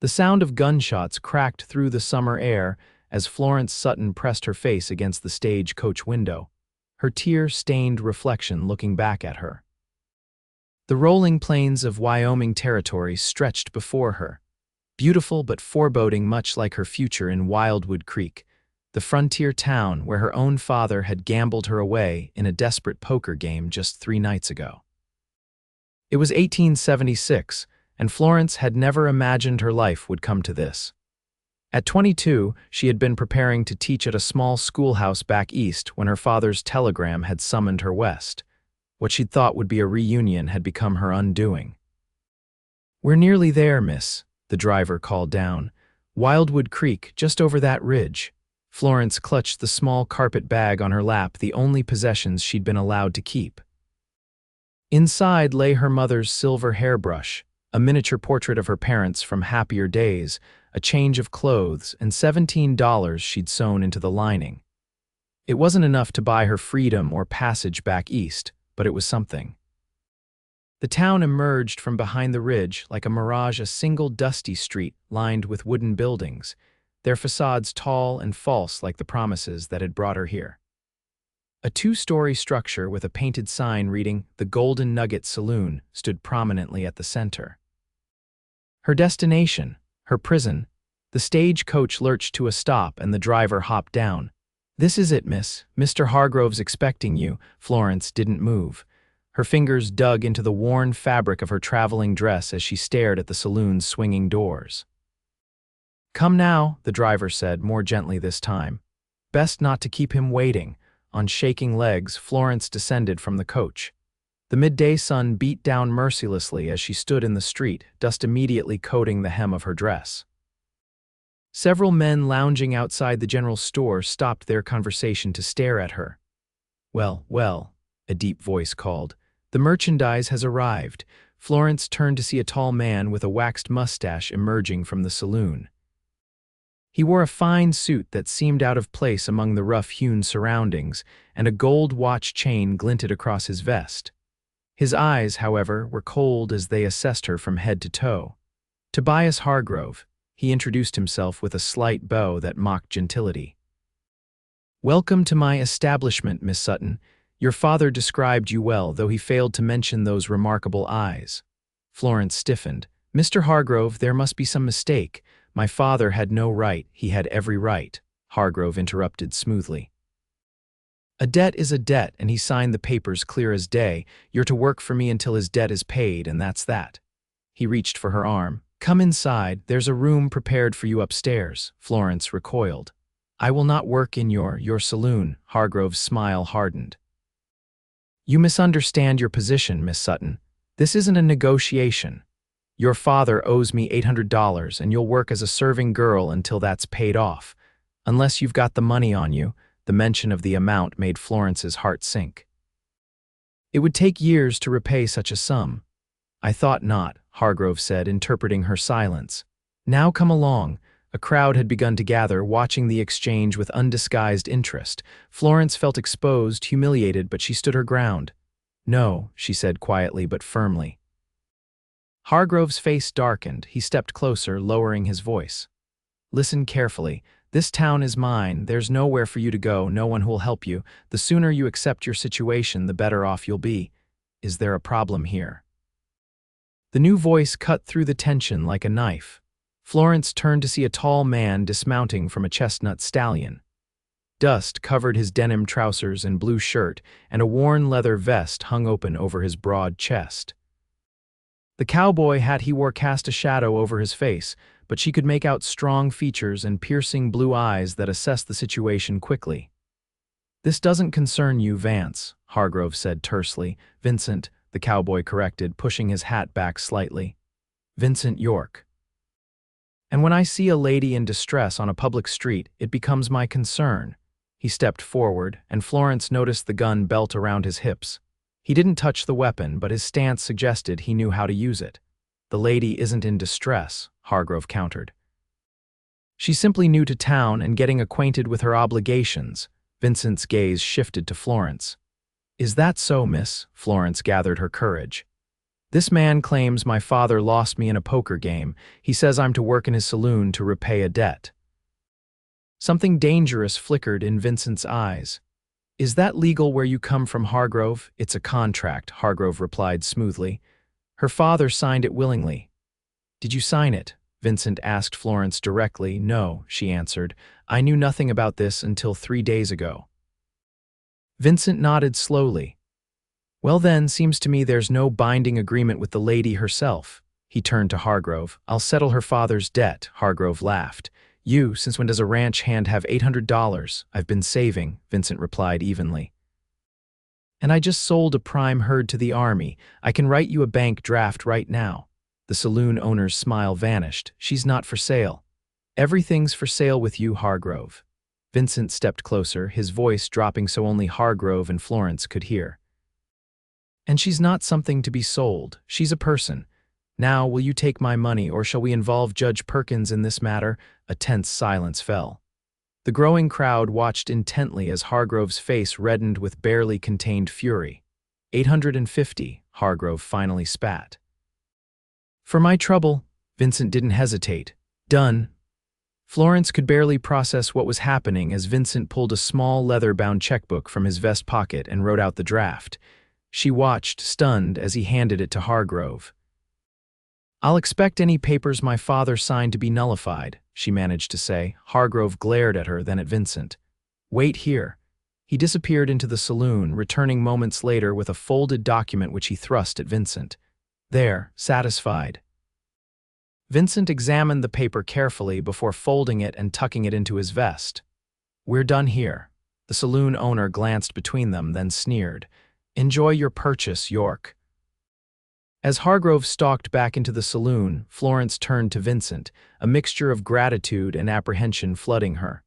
The sound of gunshots cracked through the summer air as Florence Sutton pressed her face against the stage coach window, her tear-stained reflection looking back at her. The rolling plains of Wyoming territory stretched before her, beautiful but foreboding, much like her future in Wildwood Creek, the frontier town where her own father had gambled her away in a desperate poker game just 3 nights ago. It was 1876, and Florence had never imagined her life would come to this. At 22, she had been preparing to teach at a small schoolhouse back east when her father's telegram had summoned her west. What she'd thought would be a reunion had become her undoing. "We're nearly there, miss," the driver called down. "Wildwood Creek, just over that ridge." Florence clutched the small carpet bag on her lap, the only possessions she'd been allowed to keep. Inside lay her mother's silver hairbrush, a miniature portrait of her parents from happier days, a change of clothes, and $17 she'd sewn into the lining. It wasn't enough to buy her freedom or passage back east, but it was something. The town emerged from behind the ridge like a mirage, a single dusty street lined with wooden buildings, their facades tall and false like the promises that had brought her here. A 2-story structure with a painted sign reading "The Golden Nugget Saloon" stood prominently at the center. Her destination, her prison. The stagecoach lurched to a stop and the driver hopped down. "This is it, miss. Mr. Hargrove's expecting you." Florence didn't move. Her fingers dug into the worn fabric of her traveling dress as she stared at the saloon's swinging doors. "Come now," the driver said, more gently this time. Best not to keep him waiting. On shaking legs, Florence descended from the coach. The midday sun beat down mercilessly as she stood in the street, dust immediately coating the hem of her dress. Several men lounging outside the general store stopped their conversation to stare at her. "Well, well," a deep voice called. "The merchandise has arrived." Florence turned to see a tall man with a waxed mustache emerging from the saloon. He wore a fine suit that seemed out of place among the rough-hewn surroundings, and a gold watch chain glinted across his vest. His eyes, however, were cold as they assessed her from head to toe. "Tobias Hargrove," he introduced himself with a slight bow that mocked gentility. "Welcome to my establishment, Miss Sutton. Your father described you well, though he failed to mention those remarkable eyes." Florence stiffened. "Mr. Hargrove, there must be some mistake. My father had no right, he had every right," Hargrove interrupted smoothly. "A debt is a debt, and he signed the papers clear as day. You're to work for me until his debt is paid, and that's that." He reached for her arm. "Come inside, there's a room prepared for you upstairs." Florence recoiled. "I will not work in your saloon." Hargrove's smile hardened. "You misunderstand your position, Miss Sutton. This isn't a negotiation. Your father owes me $800, and you'll work as a serving girl until that's paid off. Unless you've got the money on you." The mention of the amount made Florence's heart sink. "It would take years to repay such a sum." "I thought not," Hargrove said, interpreting her silence. "Now come along." A crowd had begun to gather, watching the exchange with undisguised interest. Florence felt exposed, humiliated, but she stood her ground. "No," she said quietly but firmly. Hargrove's face darkened. He stepped closer, lowering his voice. "Listen carefully. This town is mine. There's nowhere for you to go, no one who will help you. The sooner you accept your situation, the better off you'll be. Is there a problem here?" The new voice cut through the tension like a knife. Florence turned to see a tall man dismounting from a chestnut stallion. Dust covered his denim trousers and blue shirt, and a worn leather vest hung open over his broad chest. The cowboy hat he wore cast a shadow over his face, but she could make out strong features and piercing blue eyes that assessed the situation quickly. "This doesn't concern you, Vance," Hargrove said tersely. "Vincent," the cowboy corrected, pushing his hat back slightly. "Vincent York. And when I see a lady in distress on a public street, it becomes my concern." He stepped forward, and Florence noticed the gun belt around his hips. He didn't touch the weapon, but his stance suggested he knew how to use it. "The lady isn't in distress," Hargrove countered. "She's simply new to town and getting acquainted with her obligations." Vincent's gaze shifted to Florence. "Is that so, miss?" Florence gathered her courage. This man claims my father lost me in a poker game. He says I'm to work in his saloon to repay a debt. Something dangerous flickered in Vincent's eyes. Is that legal where you come from, Hargrove? It's a contract, Hargrove replied smoothly. Her father signed it willingly. Did you sign it? Vincent asked Florence directly. No, she answered. I knew nothing about this until 3 days ago. Vincent nodded slowly. Well then, seems to me there's no binding agreement with the lady herself. He turned to Hargrove. I'll settle her father's debt, Hargrove laughed. You, since when does a ranch hand have $800? I've been saving, Vincent replied evenly. And I just sold a prime herd to the army. I can write you a bank draft right now. The saloon owner's smile vanished. She's not for sale. Everything's for sale with you, Hargrove. Vincent stepped closer, his voice dropping so only Hargrove and Florence could hear. And she's not something to be sold. She's a person. Now, will you take my money, or shall we involve Judge Perkins in this matter? A tense silence fell. The growing crowd watched intently as Hargrove's face reddened with barely contained fury. 850, Hargrove finally spat. For my trouble, Vincent didn't hesitate. Done. Florence could barely process what was happening as Vincent pulled a small leather-bound checkbook from his vest pocket and wrote out the draft. She watched, stunned, as he handed it to Hargrove. I'll expect any papers my father signed to be nullified, she managed to say. Hargrove glared at her, then at Vincent. Wait here. He disappeared into the saloon, returning moments later with a folded document which he thrust at Vincent. There, satisfied. Vincent examined the paper carefully before folding it and tucking it into his vest. We're done here. The saloon owner glanced between them, then sneered. Enjoy your purchase, York. As Hargrove stalked back into the saloon, Florence turned to Vincent, a mixture of gratitude and apprehension flooding her.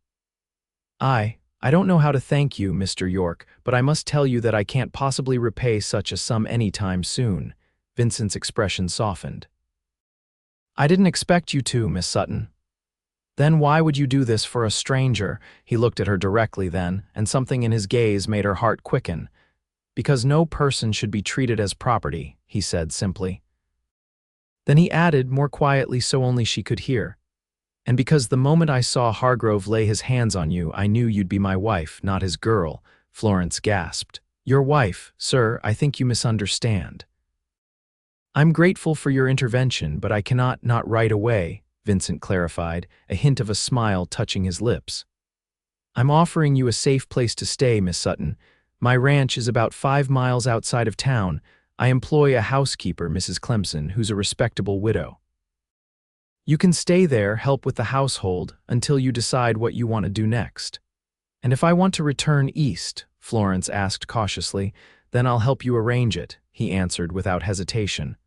I don't know how to thank you, Mr. York, but I must tell you that I can't possibly repay such a sum any time soon. Vincent's expression softened. I didn't expect you to, Miss Sutton. Then why would you do this for a stranger? He looked at her directly then, and something in his gaze made her heart quicken. Because no person should be treated as property, he said simply. Then he added, more quietly so only she could hear. And because the moment I saw Hargrove lay his hands on you, I knew you'd be my wife, not his girl. Florence gasped. Your wife, sir, I think you misunderstand. I'm grateful for your intervention, but I cannot not right away, Vincent clarified, a hint of a smile touching his lips. I'm offering you a safe place to stay, Miss Sutton. My ranch is about 5 miles outside of town. I employ a housekeeper, Mrs. Clemson, who's a respectable widow. You can stay there, help with the household, until you decide what you want to do next. And if I want to return east, Florence asked cautiously, then I'll help you arrange it, he answered without hesitation.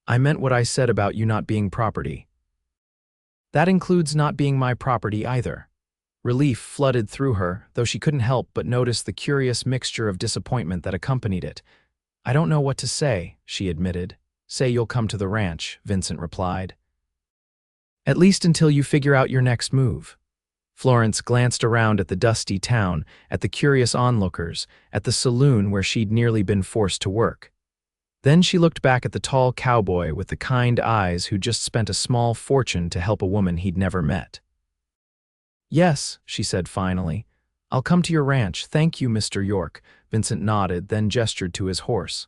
I meant what I said about you not being property. That includes not being my property either. Relief flooded through her, though she couldn't help but notice the curious mixture of disappointment that accompanied it. I don't know what to say, she admitted. Say you'll come to the ranch, Vincent replied. At least until you figure out your next move. Florence glanced around at the dusty town, at the curious onlookers, at the saloon where she'd nearly been forced to work. Then she looked back at the tall cowboy with the kind eyes who'd just spent a small fortune to help a woman he'd never met. Yes, she said finally. I'll come to your ranch. Thank you, Mr. York. Vincent nodded, then gestured to his horse.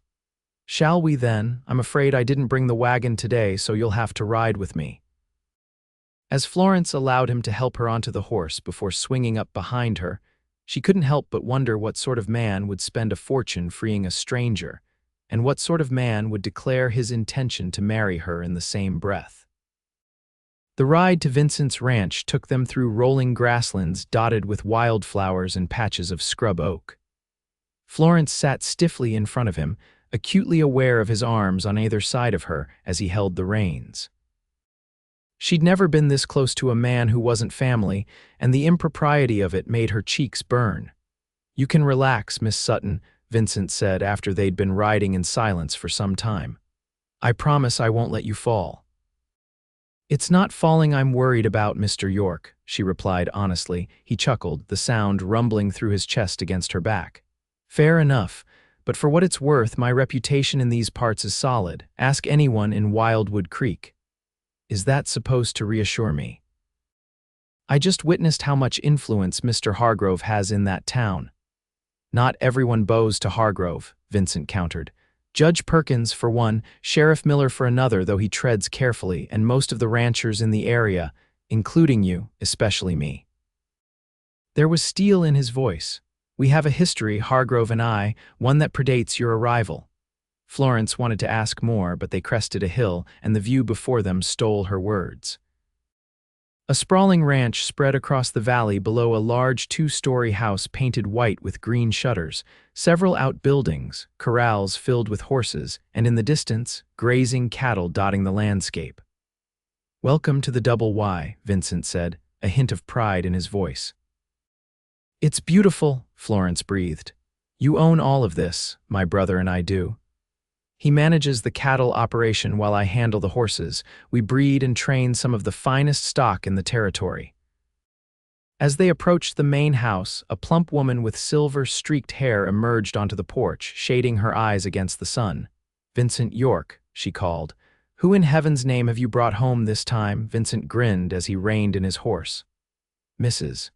Shall we then? I'm afraid I didn't bring the wagon today, so you'll have to ride with me. As Florence allowed him to help her onto the horse before swinging up behind her, she couldn't help but wonder what sort of man would spend a fortune freeing a stranger, and what sort of man would declare his intention to marry her in the same breath. The ride to Vincent's ranch took them through rolling grasslands dotted with wildflowers and patches of scrub oak. Florence sat stiffly in front of him, acutely aware of his arms on either side of her as he held the reins. She'd never been this close to a man who wasn't family, and the impropriety of it made her cheeks burn. You can relax, Miss Sutton, Vincent said after they'd been riding in silence for some time. I promise I won't let you fall. It's not falling I'm worried about, Mr. York, she replied honestly. He chuckled, the sound rumbling through his chest against her back. Fair enough, but for what it's worth, my reputation in these parts is solid. Ask anyone in Wildwood Creek." "Is that supposed to reassure me?" "I just witnessed how much influence Mr. Hargrove has in that town." "Not everyone bows to Hargrove," Vincent countered. "Judge Perkins for one, Sheriff Miller for another, though he treads carefully, and most of the ranchers in the area, including you, especially me." There was steel in his voice. "We have a history, Hargrove and I, one that predates your arrival." Florence wanted to ask more, but they crested a hill, and the view before them stole her words. A sprawling ranch spread across the valley below a large two-story house painted white with green shutters, several outbuildings, corrals filled with horses, and in the distance, grazing cattle dotting the landscape. "Welcome to the Double Y," Vincent said, a hint of pride in his voice. "It's beautiful," Florence breathed. "You own all of this, my brother and I do. He manages the cattle operation while I handle the horses. We breed and train some of the finest stock in the territory." As they approached the main house, a plump woman with silver-streaked hair emerged onto the porch, shading her eyes against the sun. "Vincent York," she called. "Who in heaven's name have you brought home this time?" Vincent grinned as he reined in his horse. "Mrs.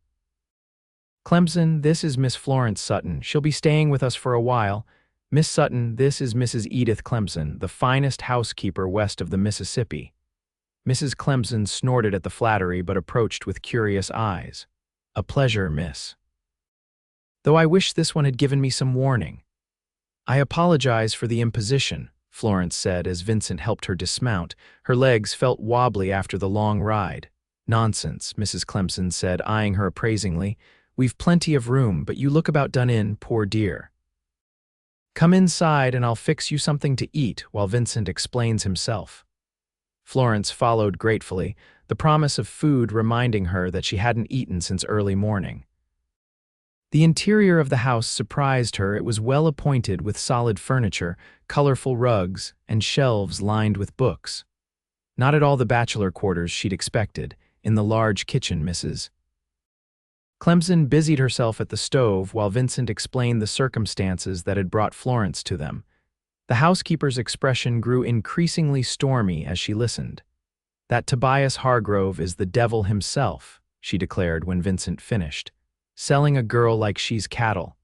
Clemson, this is Miss Florence Sutton. She'll be staying with us for a while. Miss Sutton, this is Mrs. Edith Clemson, the finest housekeeper west of the Mississippi." Mrs. Clemson snorted at the flattery but approached with curious eyes. "A pleasure, miss. Though I wish this one had given me some warning." "I apologize for the imposition," Florence said as Vincent helped her dismount. Her legs felt wobbly after the long ride. "Nonsense," Mrs. Clemson said, eyeing her appraisingly. "We've plenty of room, but you look about done in, poor dear. Come inside and I'll fix you something to eat while Vincent explains himself." Florence followed gratefully, the promise of food reminding her that she hadn't eaten since early morning. The interior of the house surprised her. It was well appointed with solid furniture, colorful rugs, and shelves lined with books. Not at all the bachelor quarters she'd expected. In the large kitchen, Mrs. Clemson busied herself at the stove while Vincent explained the circumstances that had brought Florence to them. The housekeeper's expression grew increasingly stormy as she listened. "That Tobias Hargrove is the devil himself," she declared when Vincent finished. "Selling a girl like she's cattle."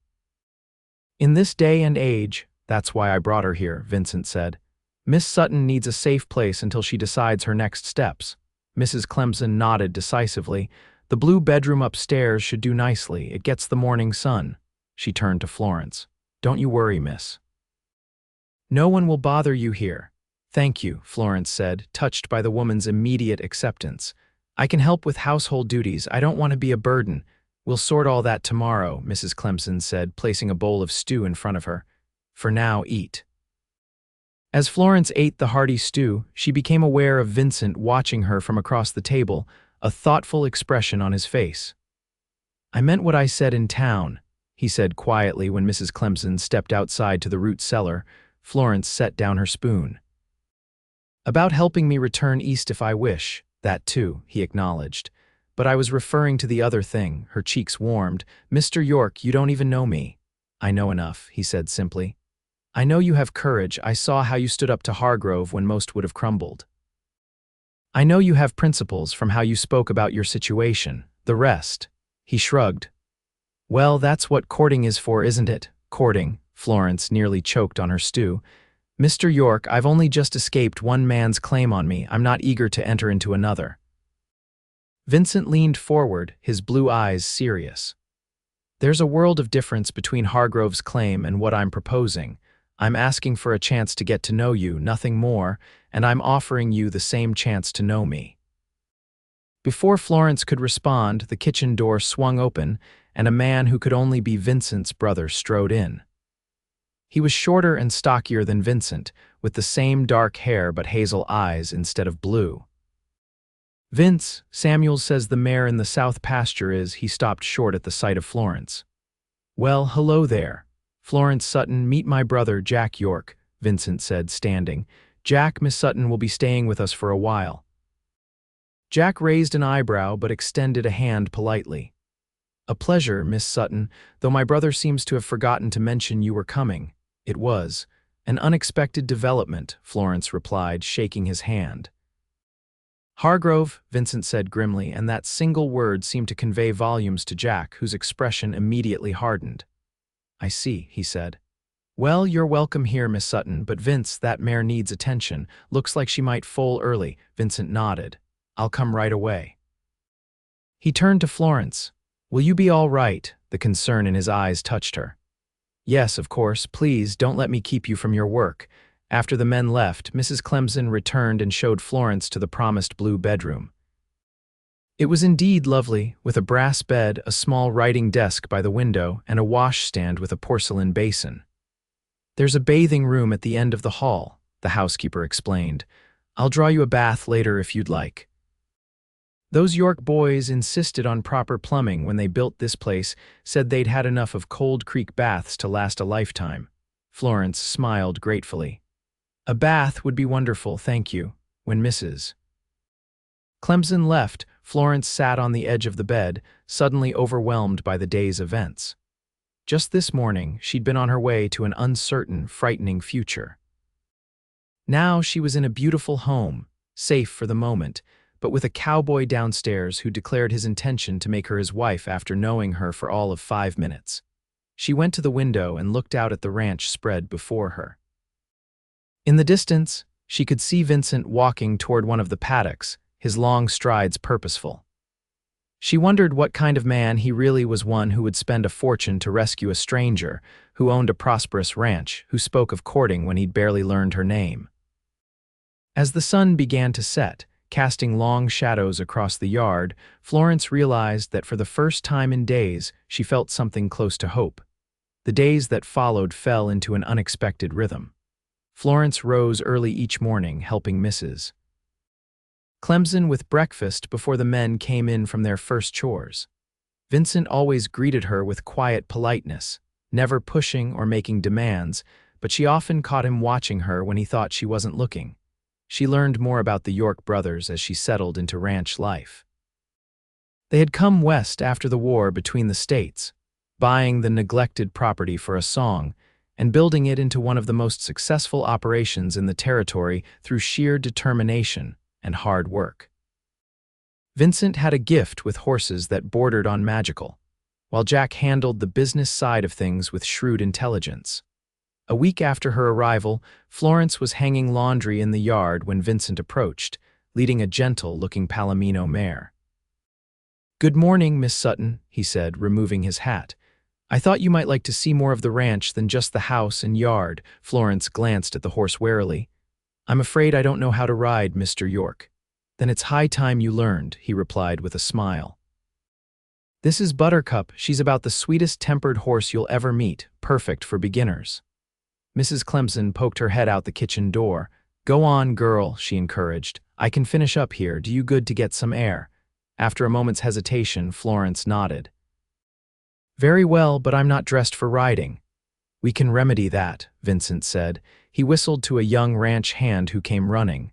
"In this day and age, that's why I brought her here," Vincent said. "Miss Sutton needs a safe place until she decides her next steps." Mrs. Clemson nodded decisively. "The blue bedroom upstairs should do nicely. It gets the morning sun." She turned to Florence. "Don't you worry, miss. No one will bother you here." "Thank you," Florence said, touched by the woman's immediate acceptance. "I can help with household duties. I don't want to be a burden." "We'll sort all that tomorrow," Mrs. Clemson said, placing a bowl of stew in front of her. "For now, eat." As Florence ate the hearty stew, she became aware of Vincent watching her from across the table, a thoughtful expression on his face. "I meant what I said in town," he said quietly when Mrs. Clemson stepped outside to the root cellar. Florence set down her spoon. "About helping me return east if I wish." "That too," he acknowledged. "But I was referring to the other thing." Her cheeks warmed. "Mr. York, you don't even know me." "I know enough," he said simply. "I know you have courage. I saw how you stood up to Hargrove when most would have crumbled. I know you have principles from how you spoke about your situation. The rest." He shrugged. "Well, that's what courting is for, isn't it?" "Courting." Florence nearly choked on her stew. "Mr. York, I've only just escaped one man's claim on me. I'm not eager to enter into another." Vincent leaned forward, his blue eyes serious. "There's a world of difference between Hargrove's claim and what I'm proposing. I'm asking for a chance to get to know you, nothing more, and I'm offering you the same chance to know me." Before Florence could respond, the kitchen door swung open, and a man who could only be Vincent's brother strode in. He was shorter and stockier than Vincent, with the same dark hair but hazel eyes instead of blue. "Vince, Samuel says the mare in the south pasture is." He stopped short at the sight of Florence. "Well, hello there. Florence Sutton, meet my brother, Jack York," Vincent said, standing. "Jack, Miss Sutton will be staying with us for a while." Jack raised an eyebrow but extended a hand politely. "A pleasure, Miss Sutton, though my brother seems to have forgotten to mention you were coming." It was. An unexpected development, Florence replied, shaking his hand. Hargrove, Vincent said grimly, and that single word seemed to convey volumes to Jack, whose expression immediately hardened. I see, he said. Well, you're welcome here, Miss Sutton, but Vince, that mare needs attention. Looks like she might foal early. Vincent nodded. I'll come right away. He turned to Florence. Will you be all right? The concern in his eyes touched her. Yes, of course. Please, don't let me keep you from your work. After the men left, Mrs. Clemson returned and showed Florence to the promised blue bedroom. It was indeed lovely, with a brass bed, a small writing desk by the window, and a washstand with a porcelain basin. There's a bathing room at the end of the hall, the housekeeper explained. I'll draw you a bath later if you'd like. Those York boys insisted on proper plumbing when they built this place, said they'd had enough of Cold Creek baths to last a lifetime. Florence smiled gratefully. A bath would be wonderful, thank you. When Mrs. Clemson left, Florence sat on the edge of the bed, suddenly overwhelmed by the day's events. Just this morning, she'd been on her way to an uncertain, frightening future. Now she was in a beautiful home, safe for the moment, but with a cowboy downstairs who declared his intention to make her his wife after knowing her for all of 5 minutes. She went to the window and looked out at the ranch spread before her. In the distance, she could see Vincent walking toward one of the paddocks, his long strides purposeful. She wondered what kind of man he really was, one who would spend a fortune to rescue a stranger, who owned a prosperous ranch, who spoke of courting when he'd barely learned her name. As the sun began to set, casting long shadows across the yard, Florence realized that for the first time in days, she felt something close to hope. The days that followed fell into an unexpected rhythm. Florence rose early each morning, helping Mrs. Clemson with breakfast before the men came in from their first chores. Vincent always greeted her with quiet politeness, never pushing or making demands, but she often caught him watching her when he thought she wasn't looking. She learned more about the York brothers as she settled into ranch life. They had come west after the war between the states, buying the neglected property for a song, and building it into one of the most successful operations in the territory through sheer determination and hard work. Vincent had a gift with horses that bordered on magical, while Jack handled the business side of things with shrewd intelligence. A week after her arrival, Florence was hanging laundry in the yard when Vincent approached, leading a gentle-looking Palomino mare. "Good morning, Miss Sutton," he said, removing his hat. "I thought you might like to see more of the ranch than just the house and yard." Florence glanced at the horse warily. "I'm afraid I don't know how to ride, Mr. York." "Then it's high time you learned," he replied with a smile. "This is Buttercup. She's about the sweetest-tempered horse you'll ever meet, perfect for beginners." Mrs. Clemson poked her head out the kitchen door. "Go on, girl," she encouraged. "I can finish up here. Do you good to get some air." After a moment's hesitation, Florence nodded. "Very well, but I'm not dressed for riding." "We can remedy that," Vincent said. He whistled to a young ranch hand who came running.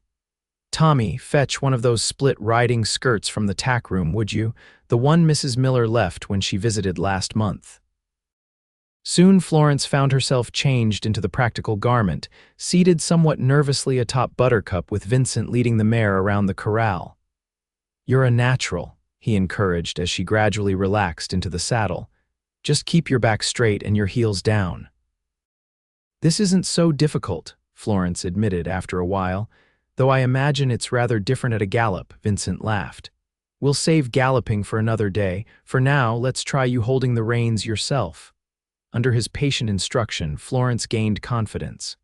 "Tommy, fetch one of those split riding skirts from the tack room, would you? The one Mrs. Miller left when she visited last month." Soon Florence found herself changed into the practical garment, seated somewhat nervously atop Buttercup with Vincent leading the mare around the corral. "You're a natural," he encouraged as she gradually relaxed into the saddle. "Just keep your back straight and your heels down." "This isn't so difficult," Florence admitted after a while, "though I imagine it's rather different at a gallop," Vincent laughed. "We'll save galloping for another day. For now, let's try you holding the reins yourself." Under his patient instruction, Florence gained confidence.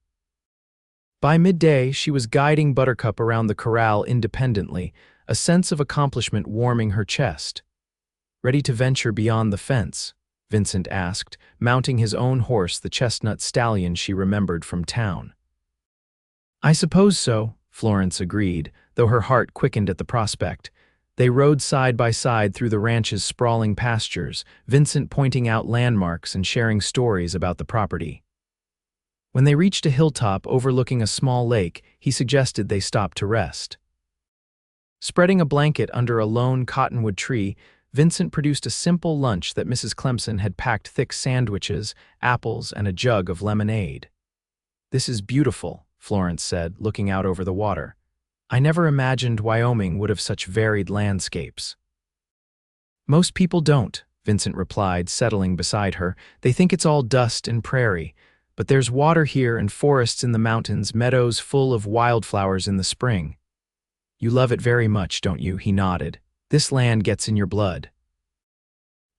By midday, she was guiding Buttercup around the corral independently, a sense of accomplishment warming her chest. "Ready to venture beyond the fence?" Vincent asked, mounting his own horse, the chestnut stallion she remembered from town. "I suppose so," Florence agreed, though her heart quickened at the prospect. They rode side by side through the ranch's sprawling pastures, Vincent pointing out landmarks and sharing stories about the property. When they reached a hilltop overlooking a small lake, he suggested they stop to rest. Spreading a blanket under a lone cottonwood tree, Vincent produced a simple lunch that Mrs. Clemson had packed: thick sandwiches, apples, and a jug of lemonade. This is beautiful, Florence said, looking out over the water. I never imagined Wyoming would have such varied landscapes. Most people don't, Vincent replied, settling beside her. They think it's all dust and prairie. But there's water here and forests in the mountains, meadows full of wildflowers in the spring. You love it very much, don't you? He nodded. This land gets in your blood.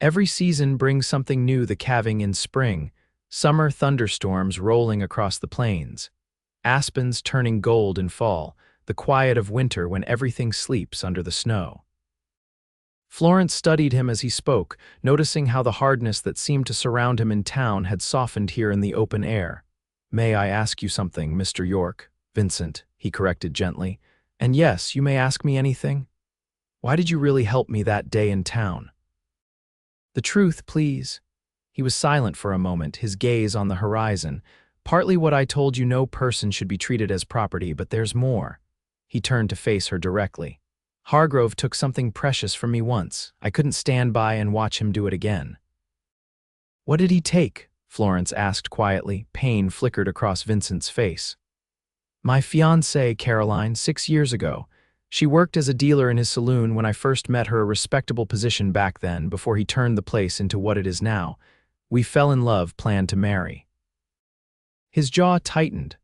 Every season brings something new, the calving in spring, summer thunderstorms rolling across the plains, aspens turning gold in fall, the quiet of winter when everything sleeps under the snow. Florence studied him as he spoke, noticing how the hardness that seemed to surround him in town had softened here in the open air. May I ask you something, Mr. York? Vincent, he corrected gently. And yes, you may ask me anything. Why did you really help me that day in town? The truth, please. He was silent for a moment, his gaze on the horizon. Partly what I told you, no person should be treated as property, but there's more. He turned to face her directly. Hargrove took something precious from me once. I couldn't stand by and watch him do it again. What did he take? Florence asked quietly. Pain flickered across Vincent's face. My fiancée, Caroline, 6 years ago. She worked as a dealer in his saloon when I first met her, a respectable position back then, before he turned the place into what it is now. We fell in love, planned to marry. His jaw tightened.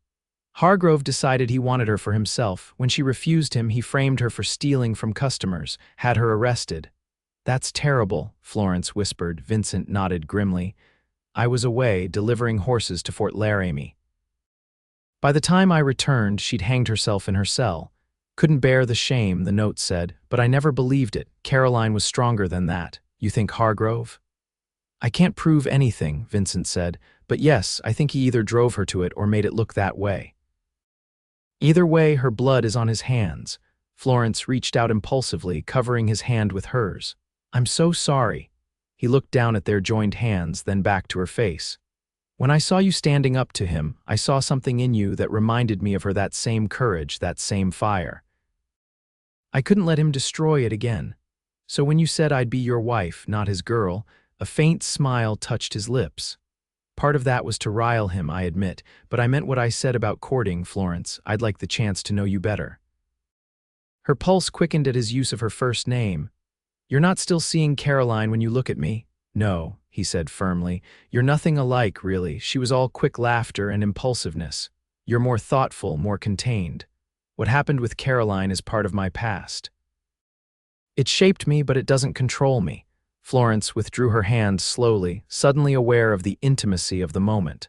Hargrove decided he wanted her for himself. When she refused him, he framed her for stealing from customers, had her arrested. That's terrible, Florence whispered. Vincent nodded grimly. I was away, delivering horses to Fort Laramie. By the time I returned, she'd hanged herself in her cell. Couldn't bear the shame, the note said, but I never believed it. Caroline was stronger than that. You think Hargrove? I can't prove anything, Vincent said, but yes, I think he either drove her to it or made it look that way. Either way, her blood is on his hands. Florence reached out impulsively, covering his hand with hers. I'm so sorry. He looked down at their joined hands, then back to her face. When I saw you standing up to him, I saw something in you that reminded me of her, that same courage, that same fire. I couldn't let him destroy it again. So when you said I'd be your wife, not his girl, a faint smile touched his lips. Part of that was to rile him, I admit, but I meant what I said about courting, Florence. I'd like the chance to know you better. Her pulse quickened at his use of her first name. You're not still seeing Caroline when you look at me? No, he said firmly. You're nothing alike, really. She was all quick laughter and impulsiveness. You're more thoughtful, more contained. What happened with Caroline is part of my past. It shaped me, but it doesn't control me. Florence withdrew her hand slowly, suddenly aware of the intimacy of the moment.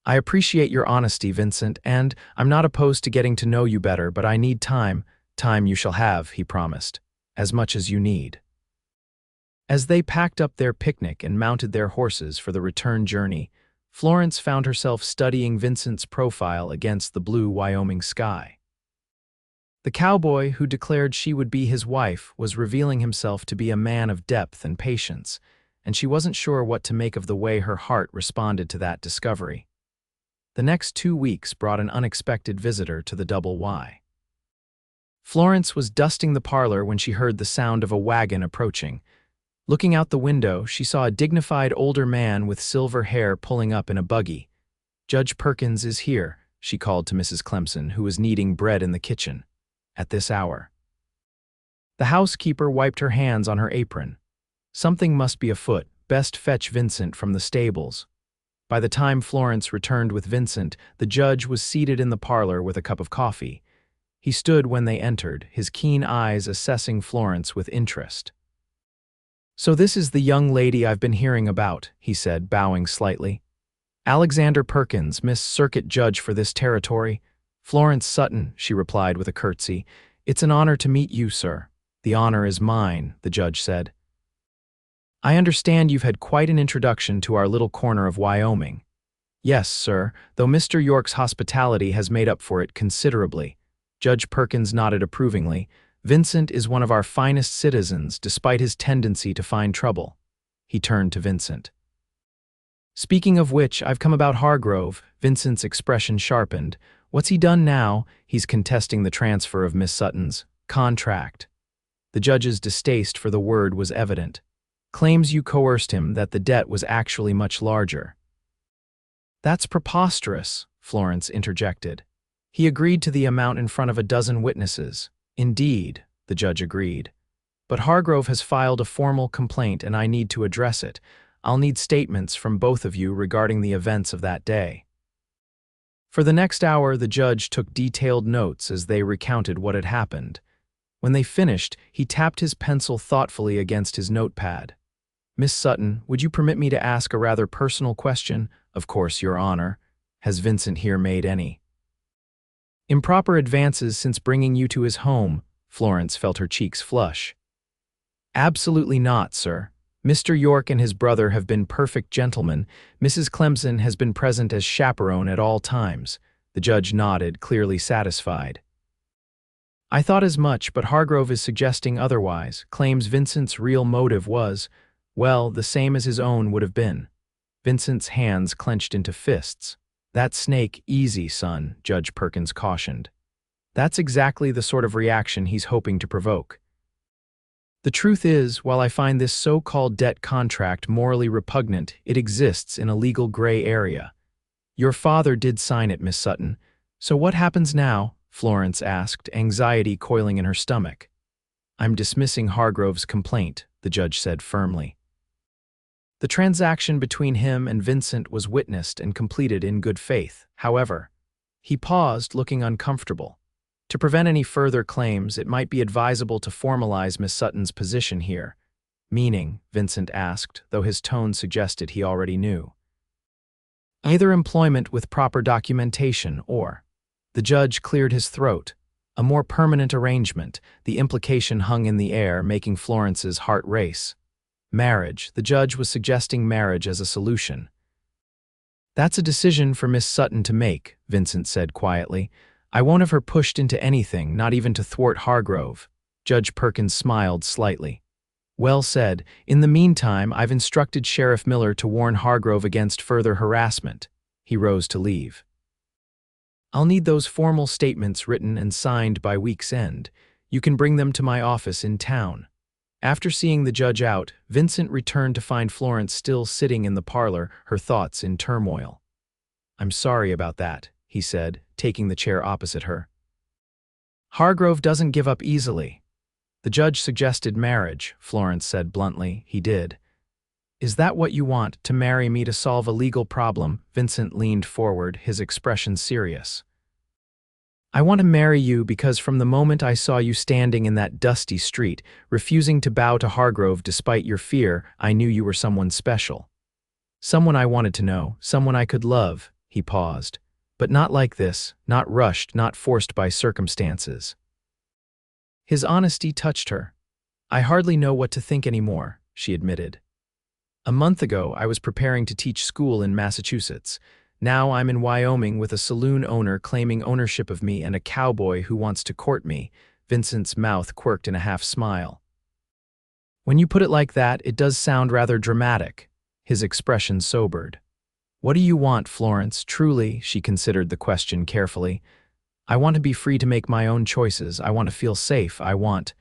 I appreciate your honesty, Vincent, and I'm not opposed to getting to know you better, but I need time. Time you shall have, he promised. As much as you need. As they packed up their picnic and mounted their horses for the return journey, Florence found herself studying Vincent's profile against the blue Wyoming sky. The cowboy who declared she would be his wife was revealing himself to be a man of depth and patience, and she wasn't sure what to make of the way her heart responded to that discovery. The next 2 weeks brought an unexpected visitor to the Double Y. Florence was dusting the parlor when she heard the sound of a wagon approaching. Looking out the window, she saw a dignified older man with silver hair pulling up in a buggy. Judge Perkins is here, she called to Mrs. Clemson, who was kneading bread in the kitchen. At this hour. The housekeeper wiped her hands on her apron. Something must be afoot. Best fetch Vincent from the stables. By the time Florence returned with Vincent, the judge was seated in the parlor with a cup of coffee. He stood when they entered, his keen eyes assessing Florence with interest. So this is the young lady I've been hearing about, he said, bowing slightly. Alexander Perkins, Miss Circuit Judge for this territory. Florence Sutton, she replied with a curtsy. It's an honor to meet you, sir. The honor is mine, the judge said. I understand you've had quite an introduction to our little corner of Wyoming. Yes, sir, though Mr. York's hospitality has made up for it considerably. Judge Perkins nodded approvingly. Vincent is one of our finest citizens, despite his tendency to find trouble. He turned to Vincent. Speaking of which, I've come about Hargrove. Vincent's expression sharpened. What's he done now? He's contesting the transfer of Miss Sutton's contract. The judge's distaste for the word was evident. Claims you coerced him, that the debt was actually much larger. That's preposterous, Florence interjected. He agreed to the amount in front of a dozen witnesses. Indeed, the judge agreed. But Hargrove has filed a formal complaint and I need to address it. I'll need statements from both of you regarding the events of that day. For the next hour, the judge took detailed notes as they recounted what had happened. When they finished, he tapped his pencil thoughtfully against his notepad. Miss Sutton, would you permit me to ask a rather personal question? Of course, Your Honor. Has Vincent here made any improper advances since bringing you to his home? Florence felt her cheeks flush. Absolutely not, sir. Mr. York and his brother have been perfect gentlemen. Mrs. Clemson has been present as chaperone at all times. The judge nodded, clearly satisfied. I thought as much, but Hargrove is suggesting otherwise, claims Vincent's real motive was, well, the same as his own would have been. Vincent's hands clenched into fists. That snake, easy, son, Judge Perkins cautioned. That's exactly the sort of reaction he's hoping to provoke. The truth is, while I find this so-called debt contract morally repugnant, it exists in a legal gray area. Your father did sign it, Miss Sutton. So what happens now? Florence asked, anxiety coiling in her stomach. I'm dismissing Hargrove's complaint, the judge said firmly. The transaction between him and Vincent was witnessed and completed in good faith. However, he paused, looking uncomfortable. To prevent any further claims, it might be advisable to formalize Miss Sutton's position here. Meaning, Vincent asked, though his tone suggested he already knew. Either employment with proper documentation or, the judge cleared his throat, a more permanent arrangement. The implication hung in the air, making Florence's heart race. Marriage. The judge was suggesting marriage as a solution. That's a decision for Miss Sutton to make, Vincent said quietly. I won't have her pushed into anything, not even to thwart Hargrove. Judge Perkins smiled slightly. Well said. In the meantime, I've instructed Sheriff Miller to warn Hargrove against further harassment. He rose to leave. I'll need those formal statements written and signed by week's end. You can bring them to my office in town. After seeing the judge out, Vincent returned to find Florence still sitting in the parlor, her thoughts in turmoil. I'm sorry about that, he said, taking the chair opposite her. Hargrove doesn't give up easily. The judge suggested marriage, Florence said bluntly. He did. Is that what you want, to marry me to solve a legal problem? Vincent leaned forward, his expression serious. I want to marry you because from the moment I saw you standing in that dusty street, refusing to bow to Hargrove despite your fear, I knew you were someone special. Someone I wanted to know, someone I could love. He paused. But not like this, not rushed, not forced by circumstances. His honesty touched her. I hardly know what to think anymore, she admitted. A month ago, I was preparing to teach school in Massachusetts. Now I'm in Wyoming with a saloon owner claiming ownership of me and a cowboy who wants to court me. Vincent's mouth quirked in a half-smile. When you put it like that, it does sound rather dramatic. His expression sobered. What do you want, Florence? Truly, she considered the question carefully. I want to be free to make my own choices. I want to feel safe. I want...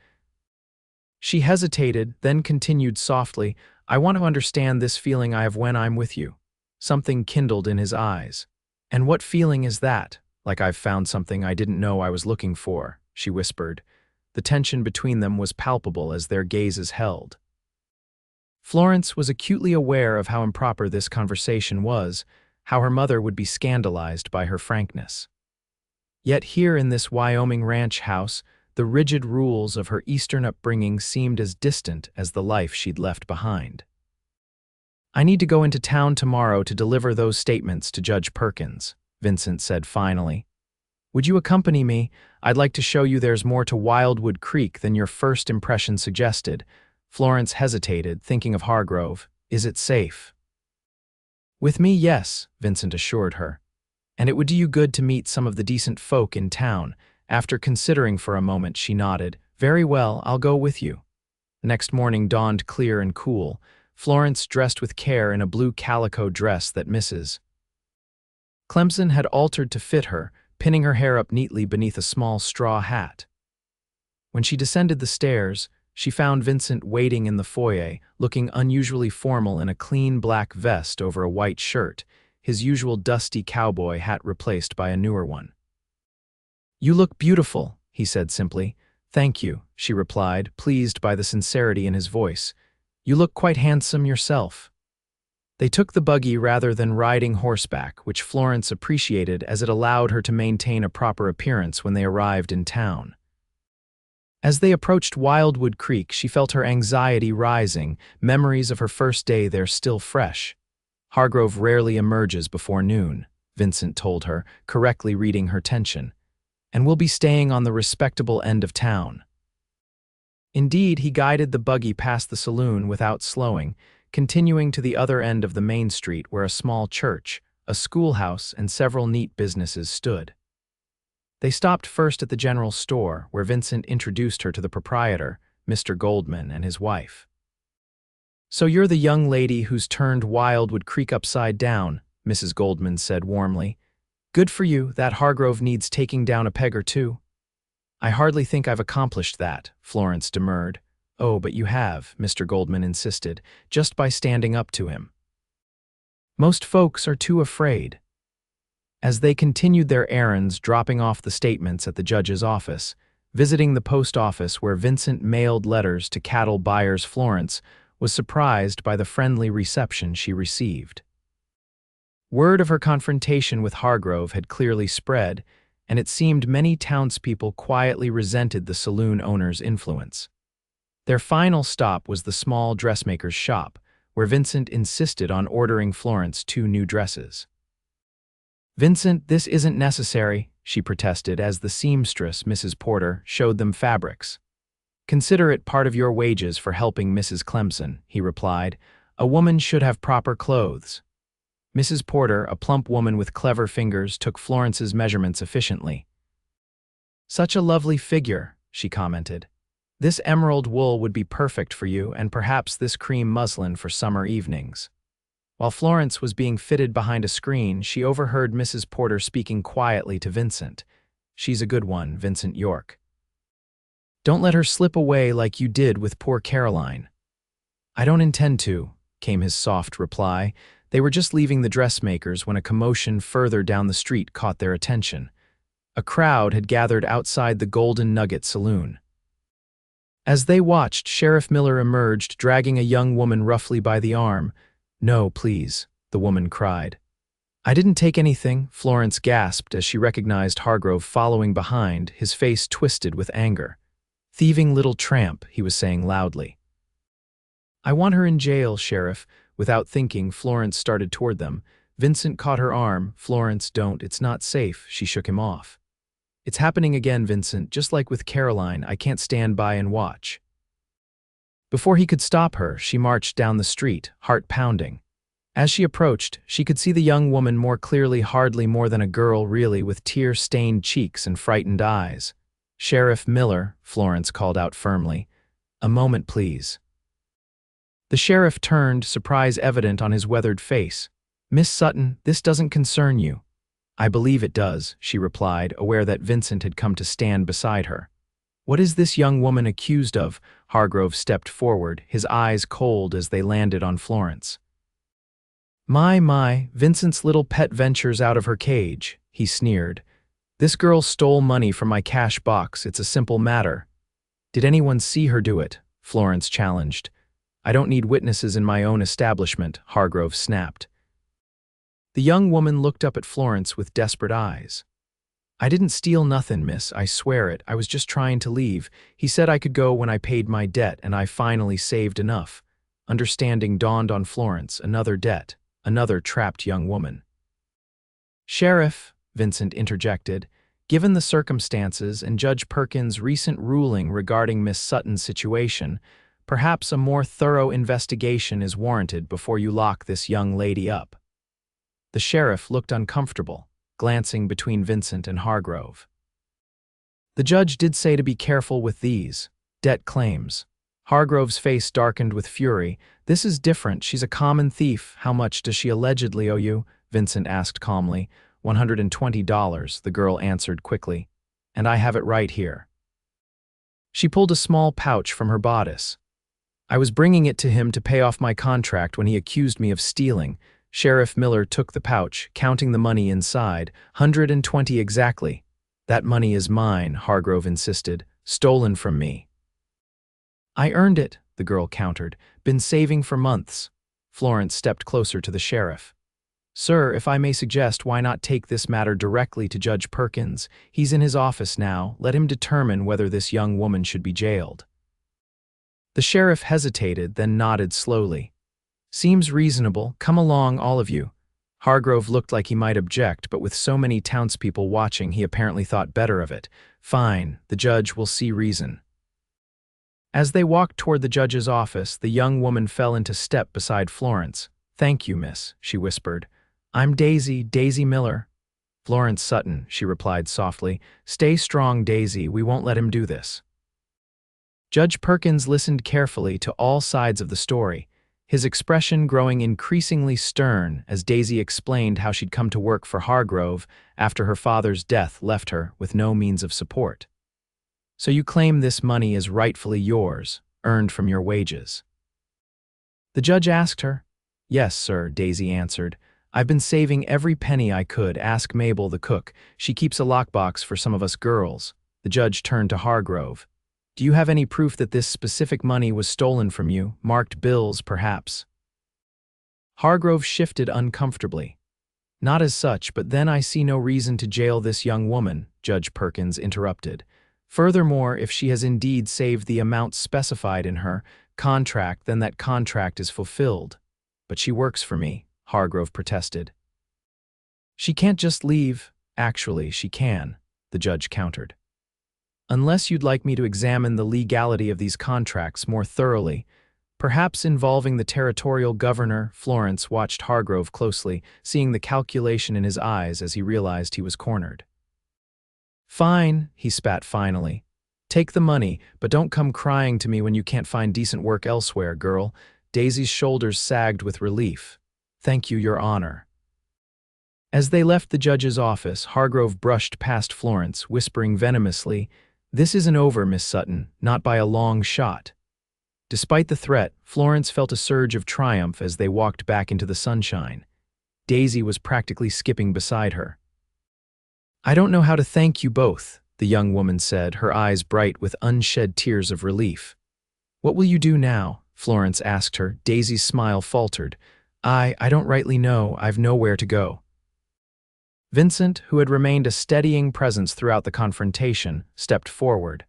She hesitated, then continued softly, I want to understand this feeling I have when I'm with you. Something kindled in his eyes. And what feeling is that? Like I've found something I didn't know I was looking for, she whispered. The tension between them was palpable as their gazes held. Florence was acutely aware of how improper this conversation was, how her mother would be scandalized by her frankness. Yet here in this Wyoming ranch house, the rigid rules of her Eastern upbringing seemed as distant as the life she'd left behind. I need to go into town tomorrow to deliver those statements to Judge Perkins, Vincent said finally. Would you accompany me? I'd like to show you there's more to Wildwood Creek than your first impression suggested. Florence hesitated, thinking of Hargrove. Is it safe? With me, yes, Vincent assured her. And it would do you good to meet some of the decent folk in town. After considering for a moment, she nodded. Very well, I'll go with you. The next morning dawned clear and cool. Florence dressed with care in a blue calico dress that Mrs. Clemson had altered to fit her, pinning her hair up neatly beneath a small straw hat. When she descended the stairs, she found Vincent waiting in the foyer, looking unusually formal in a clean black vest over a white shirt. his usual dusty cowboy hat replaced by a newer one. "You look beautiful," he said simply. "Thank you," she replied, pleased by the sincerity in his voice. "You look quite handsome yourself." They took the buggy rather than riding horseback, which Florence appreciated as it allowed her to maintain a proper appearance when they arrived in town. As they approached Wildwood Creek, she felt her anxiety rising, memories of her first day there still fresh. "Hargrove rarely emerges before noon," Vincent told her, correctly reading her tension, "and we'll be staying on the respectable end of town." Indeed, he guided the buggy past the saloon without slowing, continuing to the other end of the main street where a small church, a schoolhouse, and several neat businesses stood. They stopped first at the general store, where Vincent introduced her to the proprietor, Mr. Goldman, and his wife. "So you're the young lady who's turned Wildwood Creek upside down," Mrs. Goldman said warmly. "Good for you, that Hargrove needs taking down a peg or two." "I hardly think I've accomplished that," Florence demurred. "Oh, but you have," Mr. Goldman insisted, "just by standing up to him. Most folks are too afraid." As they continued their errands, dropping off the statements at the judge's office, visiting the post office where Vincent mailed letters to cattle buyers, Florence was surprised by the friendly reception she received. Word of her confrontation with Hargrove had clearly spread, and it seemed many townspeople quietly resented the saloon owner's influence. Their final stop was the small dressmaker's shop, where Vincent insisted on ordering Florence 2 new dresses. "Vincent, this isn't necessary," she protested as the seamstress, Mrs. Porter, showed them fabrics. "Consider it part of your wages for helping Mrs. Clemson," he replied. "A woman should have proper clothes." Mrs. Porter, a plump woman with clever fingers, took Florence's measurements efficiently. "Such a lovely figure," she commented. "This emerald wool would be perfect for you, and perhaps this cream muslin for summer evenings." While Florence was being fitted behind a screen, she overheard Mrs. Porter speaking quietly to Vincent. "She's a good one, Vincent York. Don't let her slip away like you did with poor Caroline." "I don't intend to," came his soft reply. They were just leaving the dressmakers when a commotion further down the street caught their attention. A crowd had gathered outside the Golden Nugget Saloon. As they watched, Sheriff Miller emerged, dragging a young woman roughly by the arm. "No, please," the woman cried. "I didn't take anything," Florence gasped as she recognized Hargrove following behind, his face twisted with anger. "Thieving little tramp," he was saying loudly. "I want her in jail, Sheriff." Without thinking, Florence started toward them. Vincent caught her arm. "Florence, don't. It's not safe." She shook him off. "It's happening again, Vincent, just like with Caroline. I can't stand by and watch." Before he could stop her, she marched down the street, heart pounding. As she approached, she could see the young woman more clearly, hardly more than a girl really, with tear-stained cheeks and frightened eyes. "Sheriff Miller," Florence called out firmly. "A moment, please." The sheriff turned, surprise evident on his weathered face. "Miss Sutton, this doesn't concern you." "I believe it does," she replied, aware that Vincent had come to stand beside her. "What is this young woman accused of?" Hargrove stepped forward, his eyes cold as they landed on Florence. My, Vincent's little pet ventures out of her cage," he sneered. "This girl stole money from my cash box. It's a simple matter." "Did anyone see her do it?" Florence challenged. "I don't need witnesses in my own establishment," Hargrove snapped. The young woman looked up at Florence with desperate eyes. "I didn't steal nothing, miss, I swear it. I was just trying to leave. He said I could go when I paid my debt, and I finally saved enough." Understanding dawned on Florence. Another debt, another trapped young woman. "Sheriff," Vincent interjected, "given the circumstances and Judge Perkins' recent ruling regarding Miss Sutton's situation, perhaps a more thorough investigation is warranted before you lock this young lady up." The sheriff looked uncomfortable, glancing between Vincent and Hargrove. "The judge did say to be careful with these debt claims." Hargrove's face darkened with fury. "This is different. She's a common thief. How much does she allegedly owe you?" Vincent asked calmly. $120, the girl answered quickly. "And I have it right here." She pulled a small pouch from her bodice. "I was bringing it to him to pay off my contract when he accused me of stealing." Sheriff Miller took the pouch, counting the money inside. 120 exactly. That money is mine, Hargrove insisted. Stolen from me. I earned it, the girl countered. Been saving for months. Florence stepped closer to the sheriff. Sir, if I may suggest, why not take this matter directly to Judge Perkins? He's in his office now. Let him determine whether this young woman should be jailed. The sheriff hesitated, then nodded slowly. Seems reasonable. Come along, all of you. Hargrove looked like he might object, but with so many townspeople watching, he apparently thought better of it. Fine, the judge will see reason. As they walked toward the judge's office, the young woman fell into step beside Florence. Thank you, miss, she whispered. I'm Daisy Miller. Florence Sutton, she replied softly. Stay strong, Daisy, we won't let him do this. Judge Perkins listened carefully to all sides of the story, his expression growing increasingly stern as Daisy explained how she'd come to work for Hargrove after her father's death left her with no means of support. So you claim this money is rightfully yours, earned from your wages? The judge asked her. Yes, sir, Daisy answered. I've been saving every penny I could. Ask Mabel, the cook. She keeps a lockbox for some of us girls. The judge turned to Hargrove. Do you have any proof that this specific money was stolen from you? Marked bills, perhaps? Hargrove shifted uncomfortably. Not as such, but then I see no reason to jail this young woman, Judge Perkins interrupted. Furthermore, if she has indeed saved the amount specified in her contract, then that contract is fulfilled. But she works for me, Hargrove protested. She can't just leave. Actually, she can, the judge countered. Unless you'd like me to examine the legality of these contracts more thoroughly, perhaps involving the territorial governor. Florence watched Hargrove closely, seeing the calculation in his eyes as he realized he was cornered. Fine, he spat finally. Take the money, but don't come crying to me when you can't find decent work elsewhere, girl. Daisy's shoulders sagged with relief. Thank you, Your Honor. As they left the judge's office, Hargrove brushed past Florence, whispering venomously, This isn't over, Miss Sutton, not by a long shot. Despite the threat, Florence felt a surge of triumph as they walked back into the sunshine. Daisy was practically skipping beside her. I don't know how to thank you both, the young woman said, her eyes bright with unshed tears of relief. What will you do now? Florence asked her. Daisy's smile faltered. I don't rightly know. I've nowhere to go. Vincent, who had remained a steadying presence throughout the confrontation, stepped forward.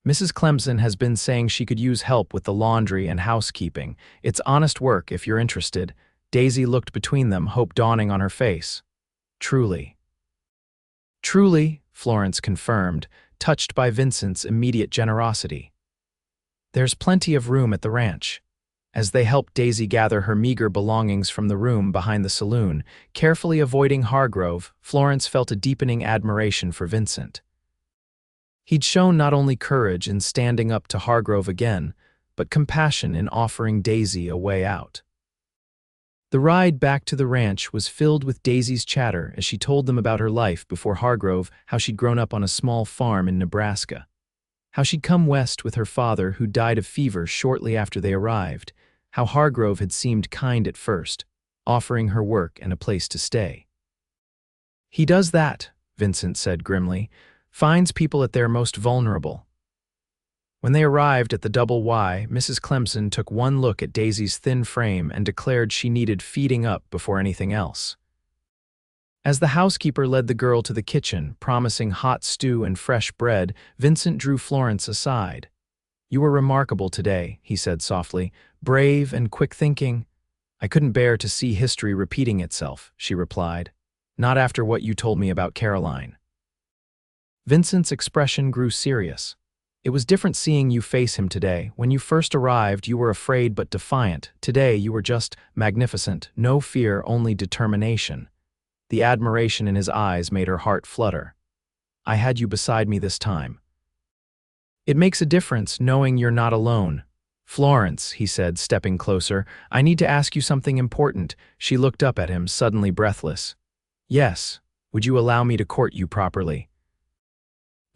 Mrs. Clemson has been saying she could use help with the laundry and housekeeping. It's honest work if you're interested. Daisy looked between them, hope dawning on her face. Truly. Truly, Florence confirmed, touched by Vincent's immediate generosity. There's plenty of room at the ranch. As they helped Daisy gather her meager belongings from the room behind the saloon, carefully avoiding Hargrove, Florence felt a deepening admiration for Vincent. He'd shown not only courage in standing up to Hargrove again, but compassion in offering Daisy a way out. The ride back to the ranch was filled with Daisy's chatter as she told them about her life before Hargrove, how she'd grown up on a small farm in Nebraska, how she'd come west with her father who died of fever shortly after they arrived, how Hargrove had seemed kind at first, offering her work and a place to stay. He does that, Vincent said grimly, finds people at their most vulnerable. When they arrived at the Double Y, Mrs. Clemson took one look at Daisy's thin frame and declared she needed feeding up before anything else. As the housekeeper led the girl to the kitchen, promising hot stew and fresh bread, Vincent drew Florence aside. You were remarkable today, he said softly, brave and quick-thinking. I couldn't bear to see history repeating itself, she replied. Not after what you told me about Caroline. Vincent's expression grew serious. It was different seeing you face him today. When you first arrived, you were afraid but defiant. Today, you were just magnificent. No fear, only determination. The admiration in his eyes made her heart flutter. I had you beside me this time. It makes a difference knowing you're not alone. Florence, he said, stepping closer, I need to ask you something important. She looked up at him, suddenly breathless. Yes, would you allow me to court you properly?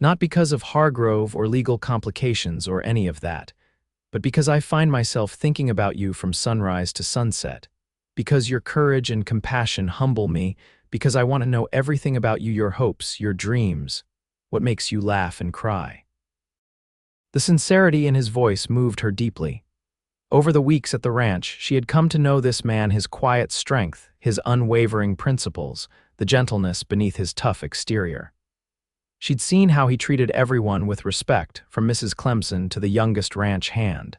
Not because of Hargrove or legal complications or any of that, but because I find myself thinking about you from sunrise to sunset. because your courage and compassion humble me, because I want to know everything about you, your hopes, your dreams, what makes you laugh and cry." The sincerity in his voice moved her deeply. Over the weeks at the ranch, she had come to know this man, his quiet strength, his unwavering principles, the gentleness beneath his tough exterior. She'd seen how he treated everyone with respect, from Mrs. Clemson to the youngest ranch hand.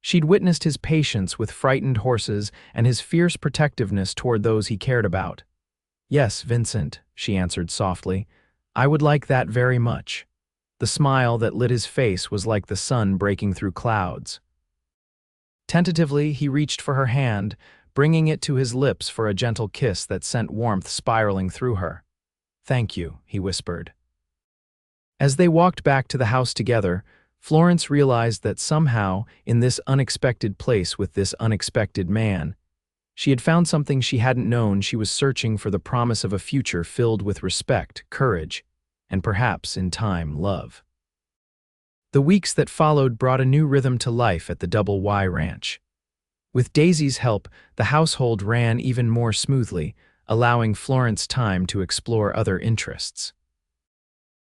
She'd witnessed his patience with frightened horses and his fierce protectiveness toward those he cared about. "Yes, Vincent," she answered softly, "I would like that very much." The smile that lit his face was like the sun breaking through clouds. Tentatively, he reached for her hand, bringing it to his lips for a gentle kiss that sent warmth spiraling through her. "Thank you," he whispered. As they walked back to the house together, Florence realized that somehow, in this unexpected place with this unexpected man, she had found something she hadn't known. She was searching for the promise of a future filled with respect, courage, and perhaps, in time, love. The weeks that followed brought a new rhythm to life at the Double Y Ranch. With Daisy's help, the household ran even more smoothly, allowing Florence time to explore other interests.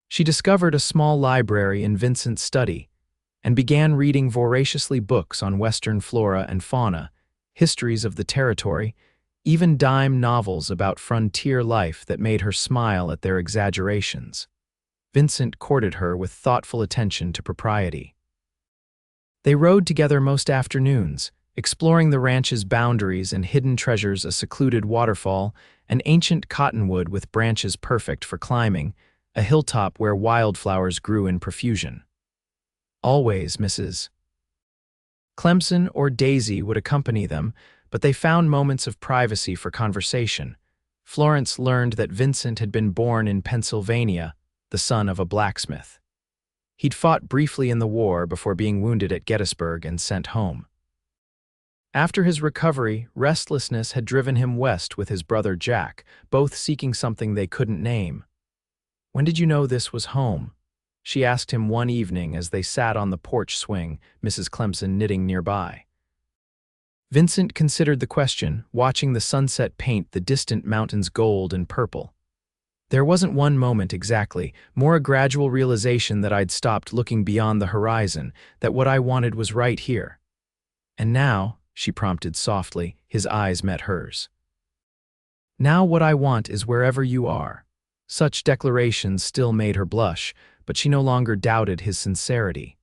She discovered a small library in Vincent's study and began reading voraciously books on Western flora and fauna, histories of the territory, even dime novels about frontier life that made her smile at their exaggerations. Vincent courted her with thoughtful attention to propriety. They rode together most afternoons, exploring the ranch's boundaries and hidden treasures, a secluded waterfall, an ancient cottonwood with branches perfect for climbing, a hilltop where wildflowers grew in profusion. Always Mrs. Clemson or Daisy would accompany them, but they found moments of privacy for conversation. Florence learned that Vincent had been born in Pennsylvania, the son of a blacksmith. He'd fought briefly in the war before being wounded at Gettysburg and sent home. After his recovery, restlessness had driven him west with his brother Jack, both seeking something they couldn't name. "When did you know this was home?" she asked him one evening as they sat on the porch swing, Mrs. Clemson knitting nearby. Vincent considered the question, watching the sunset paint the distant mountains gold and purple. "There wasn't one moment exactly, more a gradual realization that I'd stopped looking beyond the horizon, that what I wanted was right here." "And now," she prompted softly, his eyes met hers. "Now what I want is wherever you are." Such declarations still made her blush, but she no longer doubted his sincerity.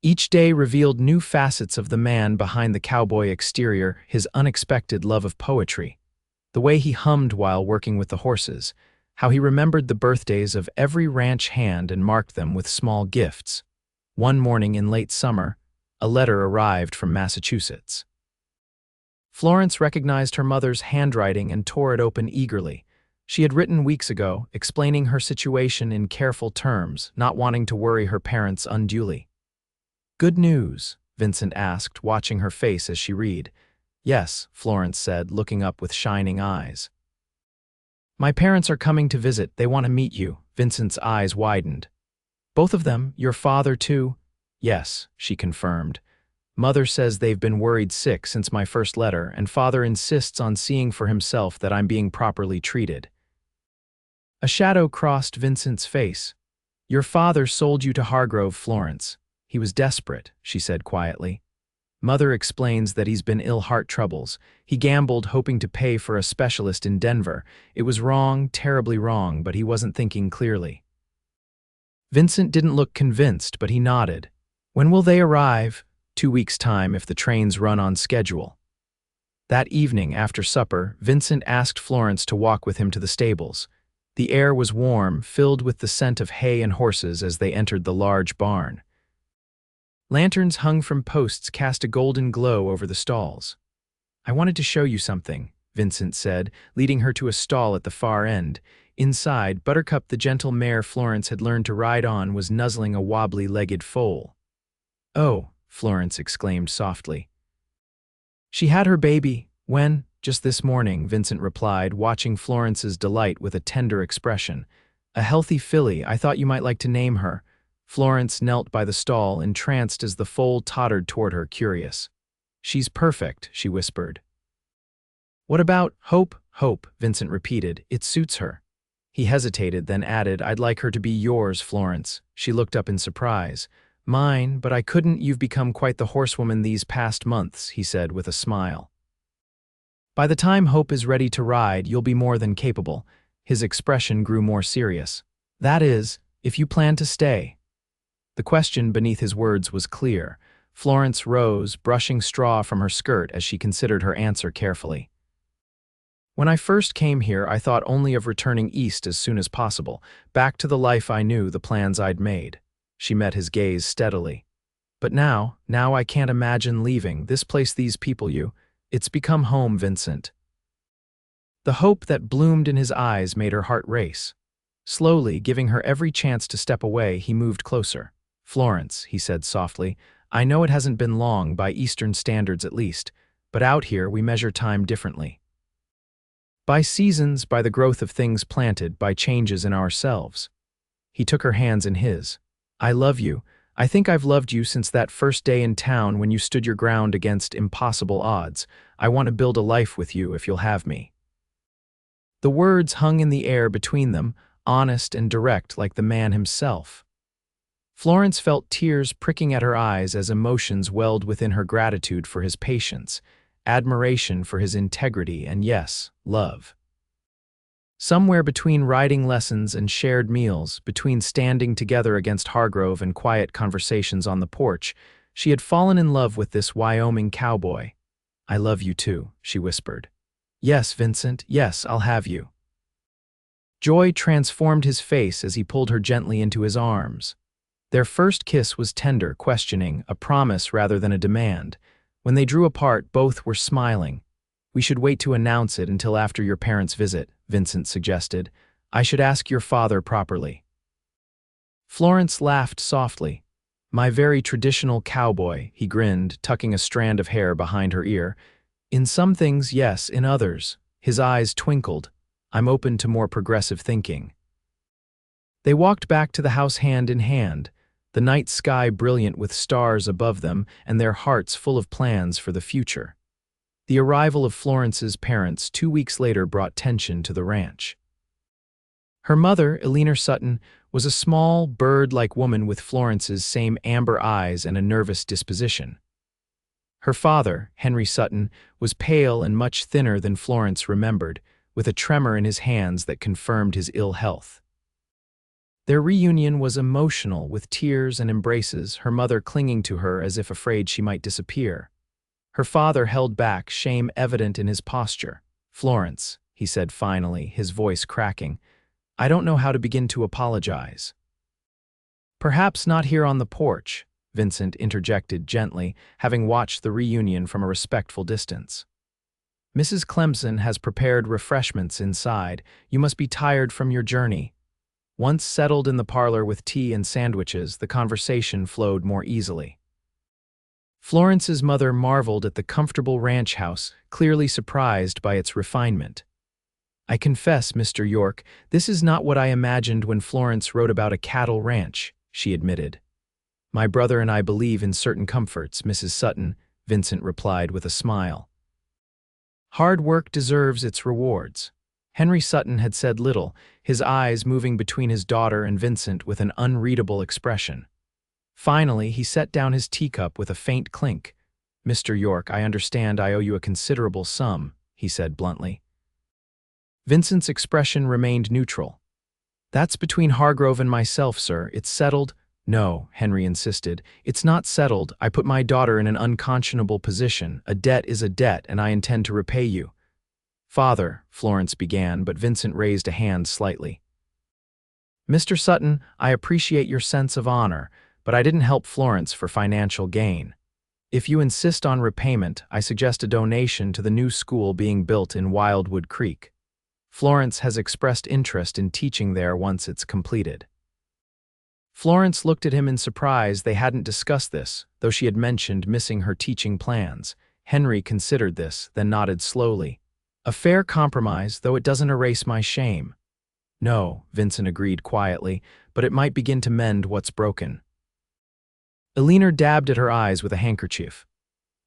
Each day revealed new facets of the man behind the cowboy exterior, his unexpected love of poetry, the way he hummed while working with the horses, how he remembered the birthdays of every ranch hand and marked them with small gifts. One morning in late summer, a letter arrived from Massachusetts. Florence recognized her mother's handwriting and tore it open eagerly. She had written weeks ago, explaining her situation in careful terms, not wanting to worry her parents unduly. "Good news?" Vincent asked, watching her face as she read. "Yes," Florence said, looking up with shining eyes. "My parents are coming to visit. They want to meet you." Vincent's eyes widened. "Both of them? Your father, too?" "Yes," she confirmed. "Mother says they've been worried sick since my first letter, and father insists on seeing for himself that I'm being properly treated." A shadow crossed Vincent's face. "Your father sold you to Hargrove, Florence. He was desperate," she said quietly. "Mother explains that he's been ill heart troubles. He gambled hoping to pay for a specialist in Denver. It was wrong, terribly wrong, but he wasn't thinking clearly." Vincent didn't look convinced, but he nodded. "When will they arrive?" 2 weeks' time if the trains run on schedule." That evening, after supper, Vincent asked Florence to walk with him to the stables. The air was warm, filled with the scent of hay and horses as they entered the large barn. Lanterns hung from posts cast a golden glow over the stalls. "I wanted to show you something," Vincent said, leading her to a stall at the far end. Inside, Buttercup, the gentle mare Florence had learned to ride on, was nuzzling a wobbly-legged foal. "Oh," Florence exclaimed softly. "She had her baby. When?" "Just this morning," Vincent replied, watching Florence's delight with a tender expression. "A healthy filly. I thought you might like to name her." Florence knelt by the stall, entranced as the foal tottered toward her, curious. She's perfect, she whispered. What about Hope? Hope, Vincent repeated. It suits her. He hesitated, then added, I'd like her to be yours, Florence. She looked up in surprise. Mine, but I couldn't. You've become quite the horsewoman these past months, he said with a smile. By the time Hope is ready to ride, you'll be more than capable. His expression grew more serious. That is, if you plan to stay. The question beneath his words was clear. Florence rose, brushing straw from her skirt as she considered her answer carefully. When I first came here, I thought only of returning east as soon as possible, back to the life I knew, the plans I'd made. She met his gaze steadily. But now I can't imagine leaving, this place, these people, it's become home, Vincent. The hope that bloomed in his eyes made her heart race. Slowly, giving her every chance to step away, he moved closer. Florence, he said softly, I know it hasn't been long, by Eastern standards at least, but out here we measure time differently. By seasons, by the growth of things planted, by changes in ourselves. He took her hands in his. I love you. I think I've loved you since that first day in town when you stood your ground against impossible odds. I want to build a life with you if you'll have me. The words hung in the air between them, honest and direct like the man himself. Florence felt tears pricking at her eyes as emotions welled within her: gratitude for his patience, admiration for his integrity, and yes, love. Somewhere between riding lessons and shared meals, between standing together against Hargrove and quiet conversations on the porch, she had fallen in love with this Wyoming cowboy. I love you too, she whispered. Yes, Vincent, yes, I'll have you. Joy transformed his face as he pulled her gently into his arms. Their first kiss was tender, questioning, a promise rather than a demand. When they drew apart, both were smiling. We should wait to announce it until after your parents' visit, Vincent suggested. I should ask your father properly. Florence laughed softly. My very traditional cowboy, he grinned, tucking a strand of hair behind her ear. In some things, yes, in others. His eyes twinkled. I'm open to more progressive thinking. They walked back to the house hand in hand, the night sky brilliant with stars above them and their hearts full of plans for the future. The arrival of Florence's parents 2 weeks later brought tension to the ranch. Her mother, Eleanor Sutton, was a small, bird-like woman with Florence's same amber eyes and a nervous disposition. Her father, Henry Sutton, was pale and much thinner than Florence remembered, with a tremor in his hands that confirmed his ill health. Their reunion was emotional, with tears and embraces, her mother clinging to her as if afraid she might disappear. Her father held back, shame evident in his posture. Florence, he said finally, his voice cracking, I don't know how to begin to apologize. Perhaps not here on the porch, Vincent interjected gently, having watched the reunion from a respectful distance. Mrs. Clemson has prepared refreshments inside. You must be tired from your journey. Once settled in the parlor with tea and sandwiches, the conversation flowed more easily. Florence's mother marveled at the comfortable ranch house, clearly surprised by its refinement. I confess, Mr. York, this is not what I imagined when Florence wrote about a cattle ranch, she admitted. My brother and I believe in certain comforts, Mrs. Sutton, Vincent replied with a smile. Hard work deserves its rewards. Henry Sutton had said little, his eyes moving between his daughter and Vincent with an unreadable expression. Finally, he set down his teacup with a faint clink. Mr. York, I understand I owe you a considerable sum, he said bluntly. Vincent's expression remained neutral. That's between Hargrove and myself, sir. It's settled. No, Henry insisted. It's not settled. I put my daughter in an unconscionable position. A debt is a debt, and I intend to repay you. Father, Florence began, but Vincent raised a hand slightly. Mr. Sutton, I appreciate your sense of honor, but I didn't help Florence for financial gain. If you insist on repayment, I suggest a donation to the new school being built in Wildwood Creek. Florence has expressed interest in teaching there once it's completed. Florence looked at him in surprise. They hadn't discussed this, though she had mentioned missing her teaching plans. Henry considered this, then nodded slowly. A fair compromise, though it doesn't erase my shame. No, Vincent agreed quietly, but it might begin to mend what's broken. Eleanor dabbed at her eyes with a handkerchief.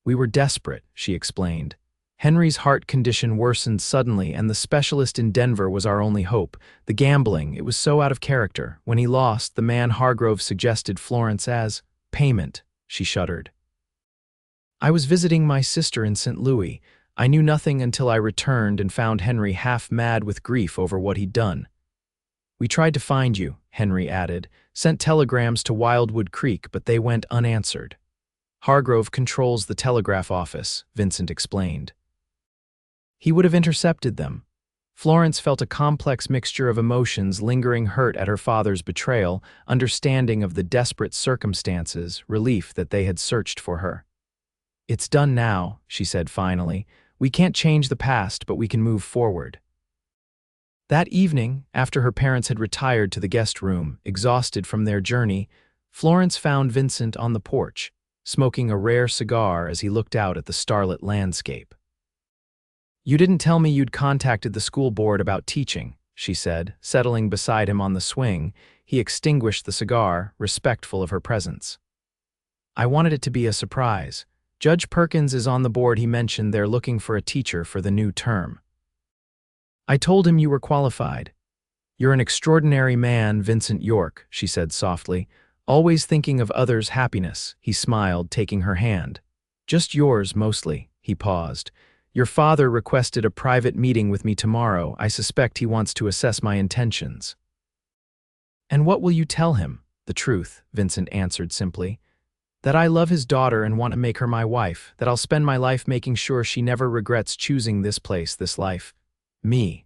We were desperate, she explained. Henry's heart condition worsened suddenly, and the specialist in Denver was our only hope. The gambling, it was so out of character. When he lost, the man Hargrove suggested Florence as payment. She shuddered. I was visiting my sister in St. Louis. I knew nothing until I returned and found Henry half mad with grief over what he'd done. We tried to find you, Henry added, sent telegrams to Wildwood Creek, but they went unanswered. Hargrove controls the telegraph office, Vincent explained. He would have intercepted them. Florence felt a complex mixture of emotions, lingering hurt at her father's betrayal, understanding of the desperate circumstances, relief that they had searched for her. It's done now, she said finally. We can't change the past, but we can move forward. That evening, after her parents had retired to the guest room, exhausted from their journey, Florence found Vincent on the porch, smoking a rare cigar as he looked out at the starlit landscape. You didn't tell me you'd contacted the school board about teaching, she said, settling beside him on the swing. He extinguished the cigar, respectful of her presence. I wanted it to be a surprise. Judge Perkins is on the board. He mentioned they're looking for a teacher for the new term. I told him you were qualified. You're an extraordinary man, Vincent York, she said softly, always thinking of others' happiness. He smiled, taking her hand. Just yours, mostly. He paused. Your father requested a private meeting with me tomorrow. I suspect he wants to assess my intentions. And what will you tell him? The truth, Vincent answered simply. That I love his daughter and want to make her my wife, that I'll spend my life making sure she never regrets choosing this place, this life. Me.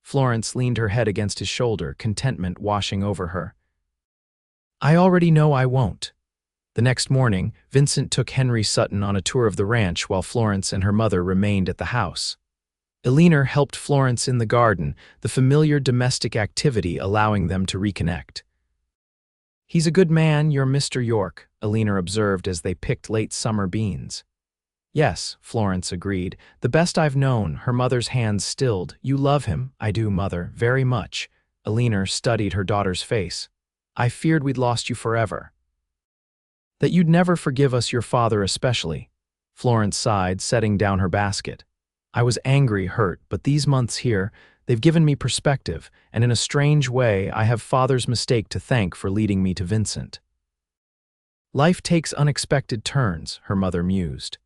Florence leaned her head against his shoulder, contentment washing over her. I already know I won't. The next morning, Vincent took Henry Sutton on a tour of the ranch while Florence and her mother remained at the house. Eleanor helped Florence in the garden, the familiar domestic activity allowing them to reconnect. He's a good man, your Mr. York, Eleanor observed as they picked late summer beans. Yes, Florence agreed. The best I've known, her mother's hands stilled. You love him. I do, Mother, very much. Eleanor studied her daughter's face. I feared we'd lost you forever. That you'd never forgive us, your father especially. Florence sighed, setting down her basket. I was angry, hurt, but these months here, they've given me perspective, and in a strange way, I have father's mistake to thank for leading me to Vincent. Life takes unexpected turns, her mother mused.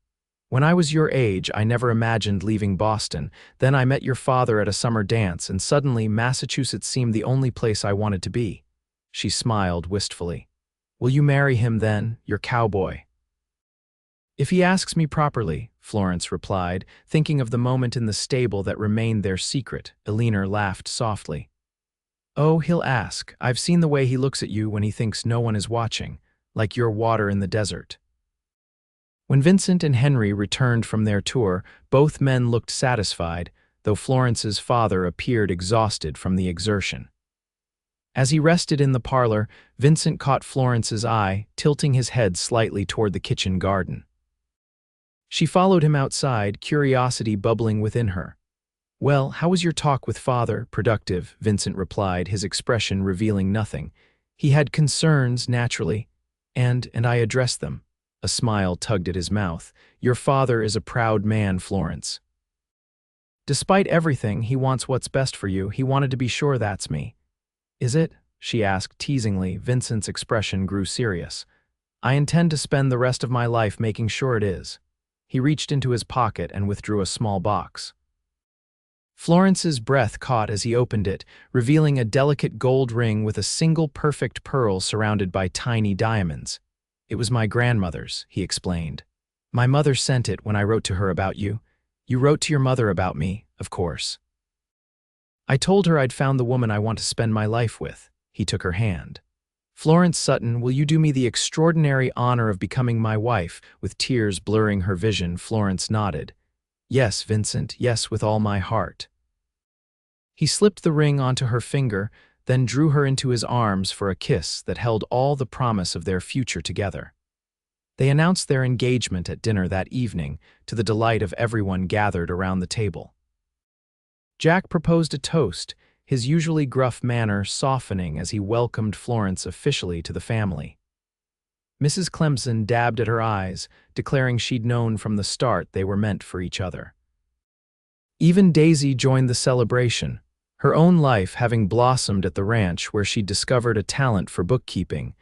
When I was your age, I never imagined leaving Boston. Then I met your father at a summer dance, and suddenly Massachusetts seemed the only place I wanted to be. She smiled wistfully. Will you marry him then, your cowboy? If he asks me properly, Florence replied, thinking of the moment in the stable that remained their secret. Eleanor laughed softly. Oh, he'll ask. I've seen the way he looks at you when he thinks no one is watching, like your water in the desert. When Vincent and Henry returned from their tour, both men looked satisfied, though Florence's father appeared exhausted from the exertion. As he rested in the parlor, Vincent caught Florence's eye, tilting his head slightly toward the kitchen garden. She followed him outside, curiosity bubbling within her. Well, how was your talk with father? Productive, Vincent replied, his expression revealing nothing. He had concerns, naturally, and I addressed them. A smile tugged at his mouth. Your father is a proud man, Florence. Despite everything, he wants what's best for you. He wanted to be sure that's me. Is it? She asked teasingly. Vincent's expression grew serious. I intend to spend the rest of my life making sure it is. He reached into his pocket and withdrew a small box. Florence's breath caught as he opened it, revealing a delicate gold ring with a single perfect pearl surrounded by tiny diamonds. It was my grandmother's, he explained. My mother sent it when I wrote to her about you. You wrote to your mother about me, of course. I told her I'd found the woman I want to spend my life with. He took her hand. Florence Sutton, will you do me the extraordinary honor of becoming my wife? With tears blurring her vision, Florence nodded. Yes, Vincent, yes, with all my heart. He slipped the ring onto her finger, then drew her into his arms for a kiss that held all the promise of their future together. They announced their engagement at dinner that evening, to the delight of everyone gathered around the table. Jack proposed a toast, his usually gruff manner softening as he welcomed Florence officially to the family. Mrs. Clemson dabbed at her eyes, declaring she'd known from the start they were meant for each other. Even Daisy joined the celebration, her own life having blossomed at the ranch where she'd discovered a talent for bookkeeping,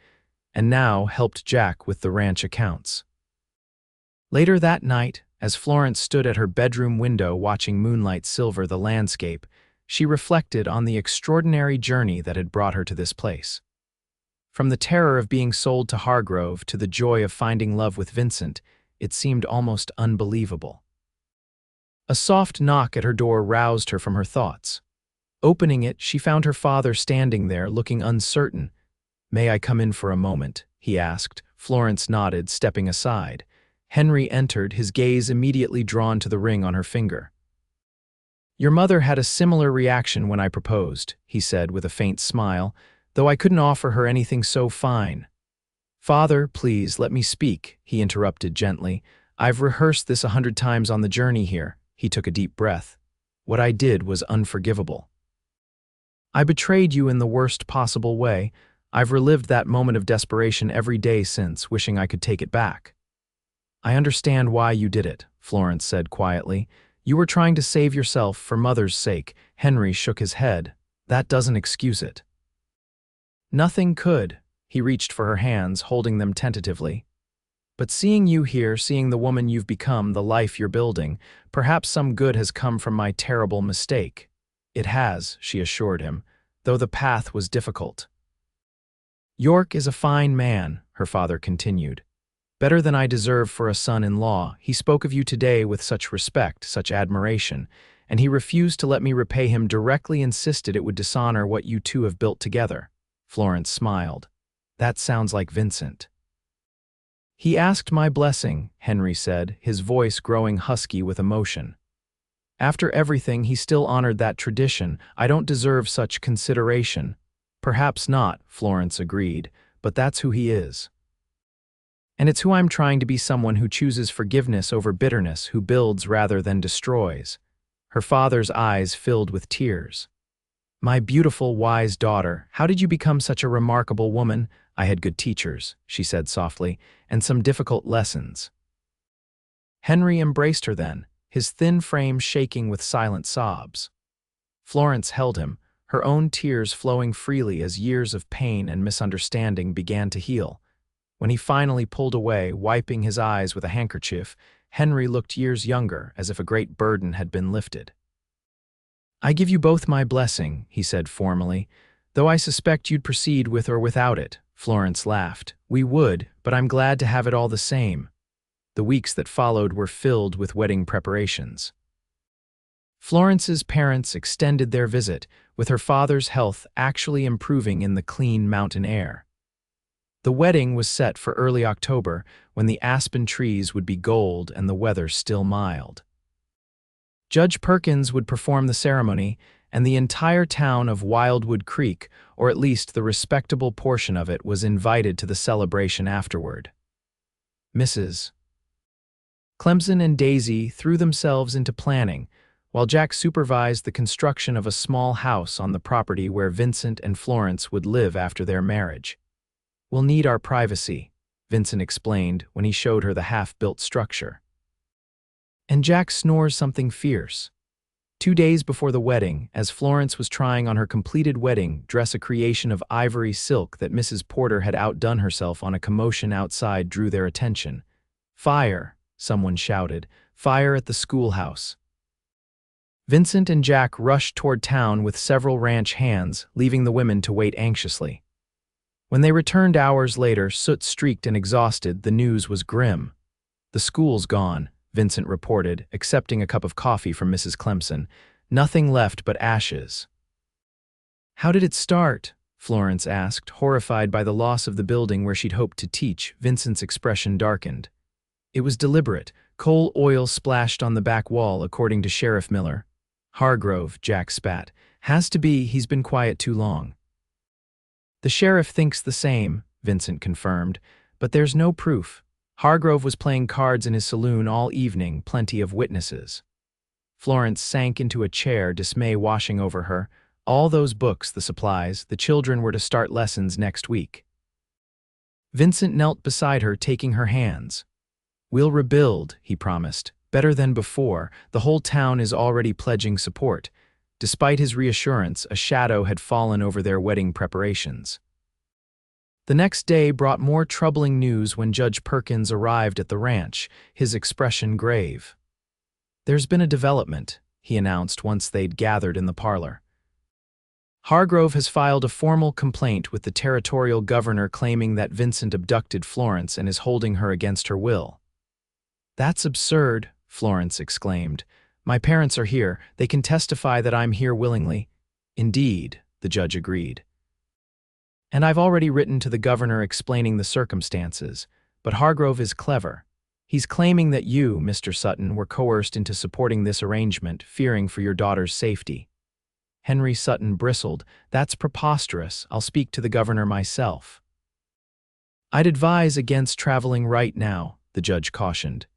and now helped Jack with the ranch accounts. Later that night, as Florence stood at her bedroom window watching moonlight silver the landscape, she reflected on the extraordinary journey that had brought her to this place. From the terror of being sold to Hargrove to the joy of finding love with Vincent, it seemed almost unbelievable. A soft knock at her door roused her from her thoughts. Opening it, she found her father standing there, looking uncertain. "May I come in for a moment?" he asked. Florence nodded, stepping aside. Henry entered, his gaze immediately drawn to the ring on her finger. "Your mother had a similar reaction when I proposed," he said with a faint smile, "though I couldn't offer her anything so fine." "Father, please, let me speak," he interrupted gently. "I've rehearsed this 100 times on the journey here." He took a deep breath. "What I did was unforgivable. I betrayed you in the worst possible way. I've relived that moment of desperation every day since, wishing I could take it back." "I understand why you did it," Florence said quietly. "You were trying to save yourself for Mother's sake." Henry shook his head. "That doesn't excuse it." "Nothing could." He reached for her hands, holding them tentatively. "But seeing you here, seeing the woman you've become, the life you're building, perhaps some good has come from my terrible mistake." "It has," she assured him, "though the path was difficult." "York is a fine man," her father continued. "Better than I deserve for a son-in-law. He spoke of you today with such respect, such admiration, and he refused to let me repay him directly, insisted it would dishonor what you two have built together." Florence smiled. "That sounds like Vincent." "He asked my blessing," Henry said, his voice growing husky with emotion. "After everything, he still honored that tradition. I don't deserve such consideration." "Perhaps not," Florence agreed, "but that's who he is. And it's who I'm trying to be, someone who chooses forgiveness over bitterness, who builds rather than destroys." Her father's eyes filled with tears. "My beautiful, wise daughter, how did you become such a remarkable woman?" "I had good teachers," she said softly, "and some difficult lessons." Henry embraced her then, his thin frame shaking with silent sobs. Florence held him, her own tears flowing freely as years of pain and misunderstanding began to heal. When he finally pulled away, wiping his eyes with a handkerchief, Henry looked years younger, as if a great burden had been lifted. "I give you both my blessing," he said formally, "though I suspect you'd proceed with or without it." Florence laughed. "We would, but I'm glad to have it all the same." The weeks that followed were filled with wedding preparations. Florence's parents extended their visit, with her father's health actually improving in the clean mountain air. The wedding was set for early October, when the aspen trees would be gold and the weather still mild. Judge Perkins would perform the ceremony, and the entire town of Wildwood Creek, or at least the respectable portion of it, was invited to the celebration afterward. Mrs. Clemson and Daisy threw themselves into planning, while Jack supervised the construction of a small house on the property where Vincent and Florence would live after their marriage. "We'll need our privacy," Vincent explained when he showed her the half-built structure. And Jack snores something fierce. 2 days before the wedding, as Florence was trying on her completed wedding dress, a creation of ivory silk that Mrs. Porter had outdone herself on, a commotion outside drew their attention. "Fire!" someone shouted. "Fire at the schoolhouse!" Vincent and Jack rushed toward town with several ranch hands, leaving the women to wait anxiously. When they returned hours later, soot-streaked and exhausted, the news was grim. "The school's gone," Vincent reported, accepting a cup of coffee from Mrs. Clemson. "Nothing left but ashes." "How did it start?" Florence asked, horrified by the loss of the building where she'd hoped to teach. Vincent's expression darkened. "It was deliberate. Coal oil splashed on the back wall, according to Sheriff Miller." "Hargrove," Jack spat. "Has to be, he's been quiet too long." "The sheriff thinks the same," Vincent confirmed, "but there's no proof. Hargrove was playing cards in his saloon all evening, plenty of witnesses." Florence sank into a chair, dismay washing over her. All those books, the supplies, the children were to start lessons next week. Vincent knelt beside her, taking her hands. "We'll rebuild," he promised. "Better than before. The whole town is already pledging support." Despite his reassurance, a shadow had fallen over their wedding preparations. The next day brought more troubling news when Judge Perkins arrived at the ranch, his expression grave. "There's been a development," he announced once they'd gathered in the parlor. "Hargrove has filed a formal complaint with the territorial governor claiming that Vincent abducted Florence and is holding her against her will." "That's absurd," Florence exclaimed. "My parents are here. They can testify that I'm here willingly." "Indeed," the judge agreed. "And I've already written to the governor explaining the circumstances. But Hargrove is clever. He's claiming that you, Mr. Sutton, were coerced into supporting this arrangement, fearing for your daughter's safety." Henry Sutton bristled. "That's preposterous. I'll speak to the governor myself." "I'd advise against traveling right now," the judge cautioned.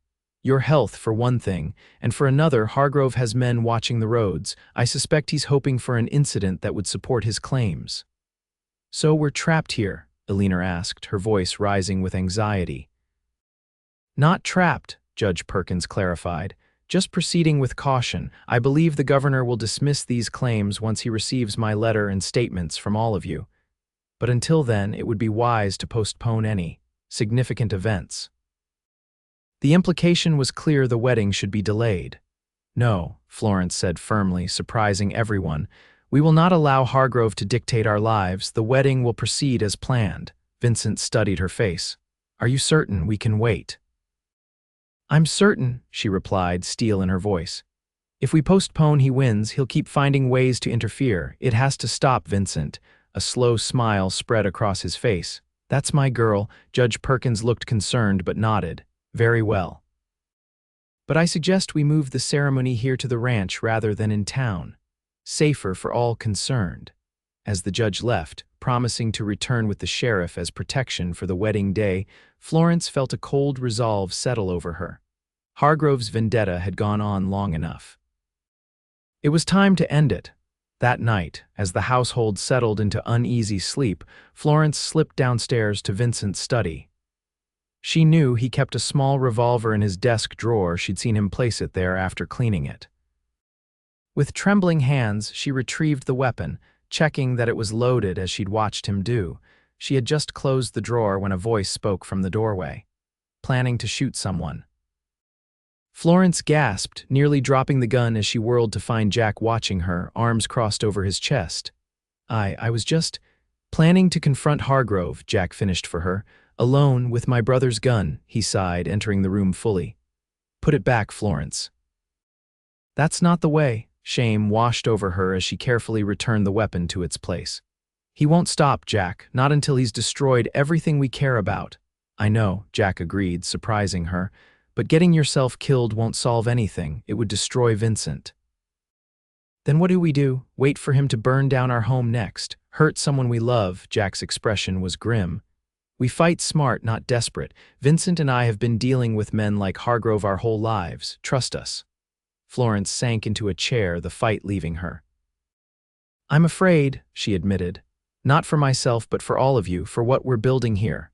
"Your health, for one thing, and for another, Hargrove has men watching the roads. I suspect he's hoping for an incident that would support his claims." "So we're trapped here?" Elinor asked, her voice rising with anxiety. "Not trapped," Judge Perkins clarified. "Just proceeding with caution. I believe the governor will dismiss these claims once he receives my letter and statements from all of you. But until then, it would be wise to postpone any significant events." The implication was clear: the wedding should be delayed. "No," Florence said firmly, surprising everyone. "We will not allow Hargrove to dictate our lives. The wedding will proceed as planned." Vincent studied her face. "Are you certain we can wait?" "I'm certain," she replied, steel in her voice. "If we postpone, he wins. He'll keep finding ways to interfere. It has to stop, Vincent." A slow smile spread across his face. "That's my girl." Judge Perkins looked concerned but nodded. "Very well. But I suggest we move the ceremony here to the ranch rather than in town. Safer for all concerned." As the judge left, promising to return with the sheriff as protection for the wedding day, Florence felt a cold resolve settle over her. Hargrove's vendetta had gone on long enough. It was time to end it. That night, as the household settled into uneasy sleep, Florence slipped downstairs to Vincent's study. She knew he kept a small revolver in his desk drawer. She'd seen him place it there after cleaning it. With trembling hands, she retrieved the weapon, checking that it was loaded as she'd watched him do. She had just closed the drawer when a voice spoke from the doorway. "Planning to shoot someone?" Florence gasped, nearly dropping the gun as she whirled to find Jack watching her, arms crossed over his chest. I was just planning to confront Hargrove," Jack finished for her. "Alone, with my brother's gun," he sighed, entering the room fully. "Put it back, Florence." "That's not the way." Shame washed over her as she carefully returned the weapon to its place. "He won't stop, Jack, not until he's destroyed everything we care about." "I know," Jack agreed, surprising her. "But getting yourself killed won't solve anything. It would destroy Vincent." "Then what do we do? Wait for him to burn down our home next? Hurt someone we love?" Jack's expression was grim. "We fight smart, not desperate. Vincent and I have been dealing with men like Hargrove our whole lives. Trust us." Florence sank into a chair, the fight leaving her. "I'm afraid," she admitted. "Not for myself, but for all of you, for what we're building here."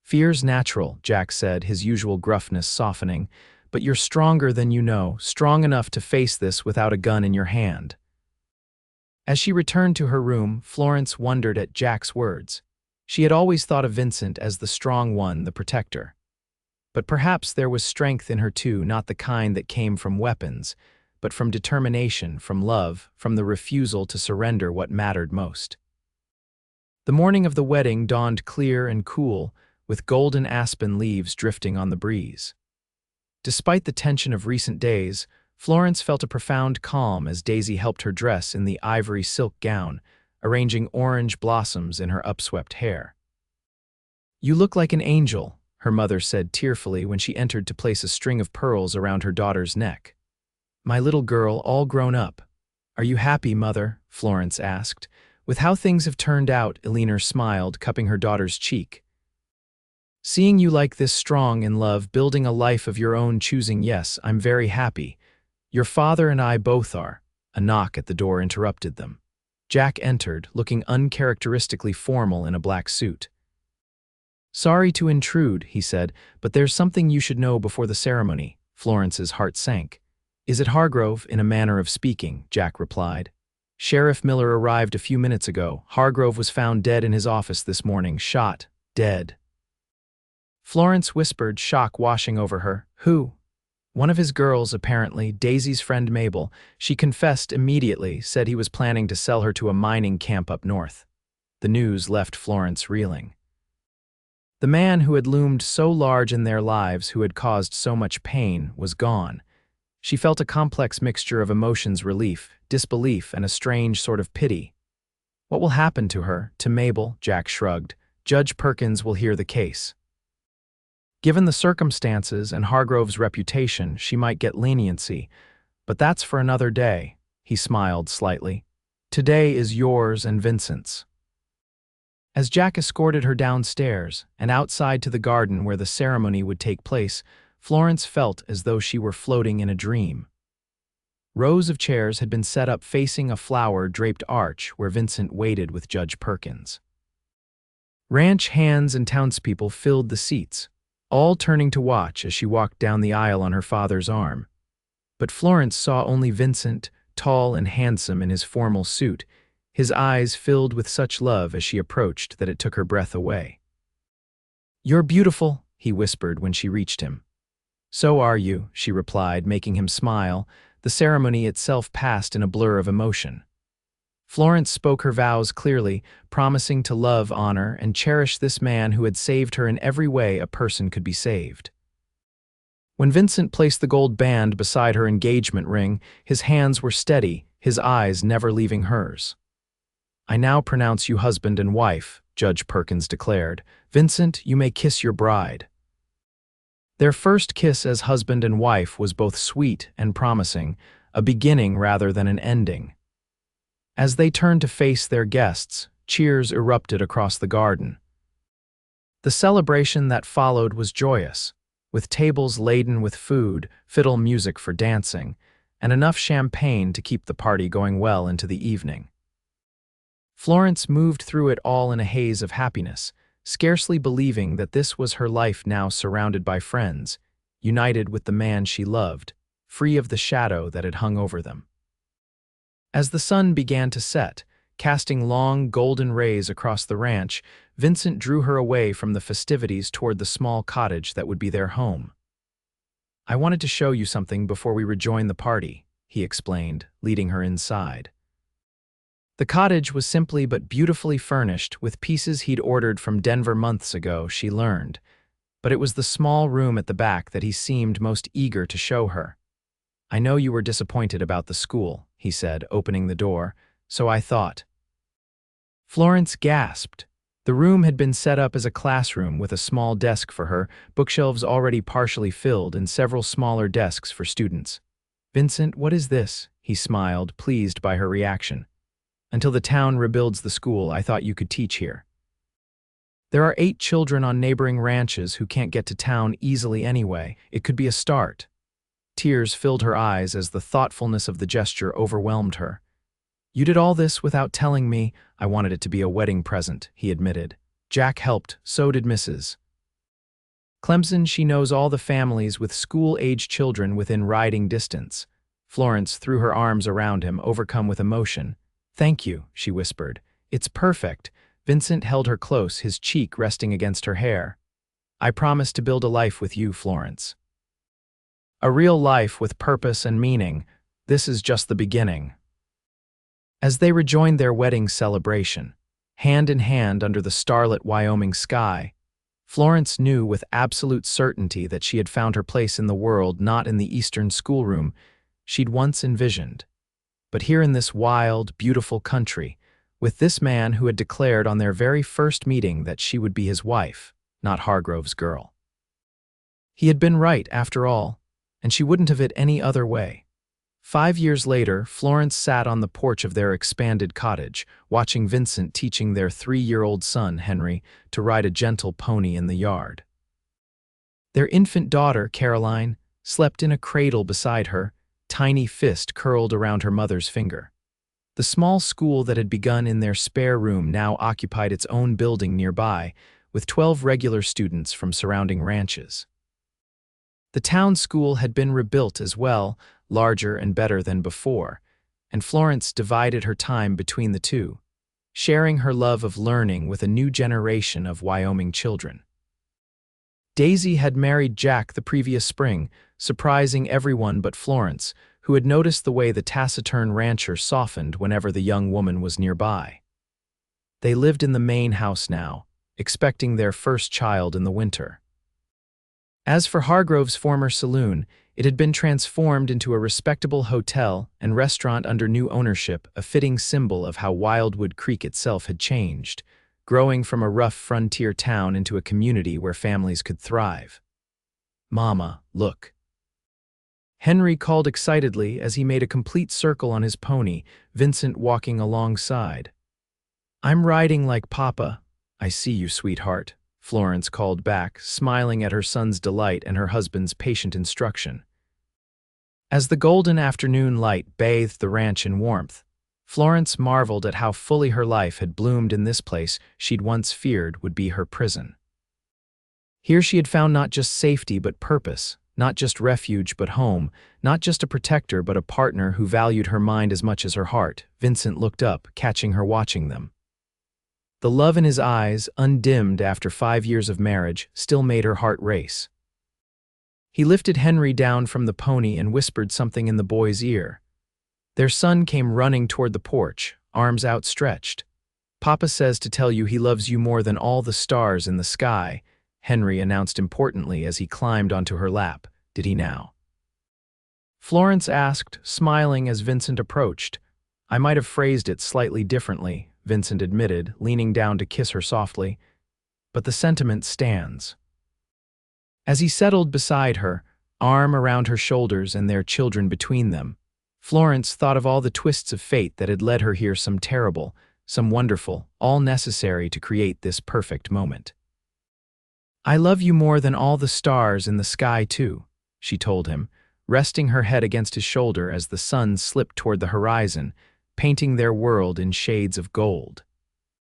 "Fear's natural," Jack said, his usual gruffness softening. "But you're stronger than you know, strong enough to face this without a gun in your hand." As she returned to her room, Florence wondered at Jack's words. She had always thought of Vincent as the strong one, the protector. But perhaps there was strength in her too, not the kind that came from weapons, but from determination, from love, from the refusal to surrender what mattered most. The morning of the wedding dawned clear and cool, with golden aspen leaves drifting on the breeze. Despite the tension of recent days, Florence felt a profound calm as Daisy helped her dress in the ivory silk gown, arranging orange blossoms in her upswept hair. "You look like an angel," her mother said tearfully when she entered to place a string of pearls around her daughter's neck. "My little girl, all grown up." "Are you happy, Mother?" Florence asked. "With how things have turned out," Elinor smiled, cupping her daughter's cheek. "Seeing you like this, strong in love, building a life of your own choosing, yes, I'm very happy. Your father and I both are." A knock at the door interrupted them. Jack entered, looking uncharacteristically formal in a black suit. "Sorry to intrude," he said, "but there's something you should know before the ceremony." Florence's heart sank. "Is it Hargrove, in a manner of speaking?" Jack replied. "Sheriff Miller arrived a few minutes ago. Hargrove was found dead in his office this morning, shot, dead." Florence whispered, shock washing over her. "Who?" "One of his girls, apparently, Daisy's friend Mabel. She confessed immediately, said he was planning to sell her to a mining camp up north." The news left Florence reeling. The man who had loomed so large in their lives, who had caused so much pain, was gone. She felt a complex mixture of emotions: relief, disbelief, and a strange sort of pity. "What will happen to her, to Mabel?" Jack shrugged. "Judge Perkins will hear the case. Given the circumstances and Hargrove's reputation, she might get leniency, but that's for another day." He smiled slightly. "Today is yours and Vincent's." As Jack escorted her downstairs and outside to the garden where the ceremony would take place, Florence felt as though she were floating in a dream. Rows of chairs had been set up facing a flower-draped arch where Vincent waited with Judge Perkins. Ranch hands and townspeople filled the seats, all turning to watch as she walked down the aisle on her father's arm. But Florence saw only Vincent, tall and handsome in his formal suit, his eyes filled with such love as she approached that it took her breath away. "You're beautiful," he whispered when she reached him. "So are you," she replied, making him smile. The ceremony itself passed in a blur of emotion. Florence spoke her vows clearly, promising to love, honor, and cherish this man who had saved her in every way a person could be saved. When Vincent placed the gold band beside her engagement ring, his hands were steady, his eyes never leaving hers. "I now pronounce you husband and wife," Judge Perkins declared. "Vincent, you may kiss your bride." Their first kiss as husband and wife was both sweet and promising, a beginning rather than an ending. As they turned to face their guests, cheers erupted across the garden. The celebration that followed was joyous, with tables laden with food, fiddle music for dancing, and enough champagne to keep the party going well into the evening. Florence moved through it all in a haze of happiness, scarcely believing that this was her life now, surrounded by friends, united with the man she loved, free of the shadow that had hung over them. As the sun began to set, casting long, golden rays across the ranch, Vincent drew her away from the festivities toward the small cottage that would be their home. "I wanted to show you something before we rejoin the party," he explained, leading her inside. The cottage was simply but beautifully furnished with pieces he'd ordered from Denver months ago, she learned, but it was the small room at the back that he seemed most eager to show her. "I know you were disappointed about the school," he said, opening the door, "so I thought." Florence gasped. The room had been set up as a classroom with a small desk for her, bookshelves already partially filled, and several smaller desks for students. "Vincent, what is this?" He smiled, pleased by her reaction. "Until the town rebuilds the school, I thought you could teach here. There are 8 children on neighboring ranches who can't get to town easily anyway. It could be a start." Tears filled her eyes as the thoughtfulness of the gesture overwhelmed her. "You did all this without telling me." "I wanted it to be a wedding present," he admitted. "Jack helped, so did Mrs. Clemson. She knows all the families with school-age children within riding distance." Florence threw her arms around him, overcome with emotion. "Thank you," she whispered. "It's perfect." Vincent held her close, his cheek resting against her hair. "I promise to build a life with you, Florence. A real life with purpose and meaning. This is just the beginning." As they rejoined their wedding celebration, hand in hand under the starlit Wyoming sky, Florence knew with absolute certainty that she had found her place in the world, not in the Eastern schoolroom she'd once envisioned, but here in this wild, beautiful country, with this man who had declared on their very first meeting that she would be his wife, not Hargrove's girl. He had been right, after all, and she wouldn't have it any other way. 5 years later, Florence sat on the porch of their expanded cottage, watching Vincent teaching their 3-year-old son, Henry, to ride a gentle pony in the yard. Their infant daughter, Caroline, slept in a cradle beside her, tiny fist curled around her mother's finger. The small school that had begun in their spare room now occupied its own building nearby, with 12 regular students from surrounding ranches. The town school had been rebuilt as well, larger and better than before, and Florence divided her time between the two, sharing her love of learning with a new generation of Wyoming children. Daisy had married Jack the previous spring, surprising everyone but Florence, who had noticed the way the taciturn rancher softened whenever the young woman was nearby. They lived in the main house now, expecting their first child in the winter. As for Hargrove's former saloon, it had been transformed into a respectable hotel and restaurant under new ownership, a fitting symbol of how Wildwood Creek itself had changed, growing from a rough frontier town into a community where families could thrive. "Mama, look." Henry called excitedly as he made a complete circle on his pony, Vincent walking alongside. "I'm riding like Papa." "I see you, sweetheart," Florence called back, smiling at her son's delight and her husband's patient instruction. As the golden afternoon light bathed the ranch in warmth, Florence marveled at how fully her life had bloomed in this place she'd once feared would be her prison. Here she had found not just safety but purpose, not just refuge but home, not just a protector but a partner who valued her mind as much as her heart. Vincent looked up, catching her watching them. The love in his eyes, undimmed after 5 years of marriage, still made her heart race. He lifted Henry down from the pony and whispered something in the boy's ear. Their son came running toward the porch, arms outstretched. "Papa says to tell you he loves you more than all the stars in the sky," Henry announced importantly as he climbed onto her lap. "Did he now?" Florence asked, smiling as Vincent approached. "I might have phrased it slightly differently," Vincent admitted, leaning down to kiss her softly. "But the sentiment stands." As he settled beside her, arm around her shoulders and their children between them, Florence thought of all the twists of fate that had led her here, some terrible, some wonderful, all necessary to create this perfect moment. "I love you more than all the stars in the sky, too," she told him, resting her head against his shoulder as the sun slipped toward the horizon, painting their world in shades of gold.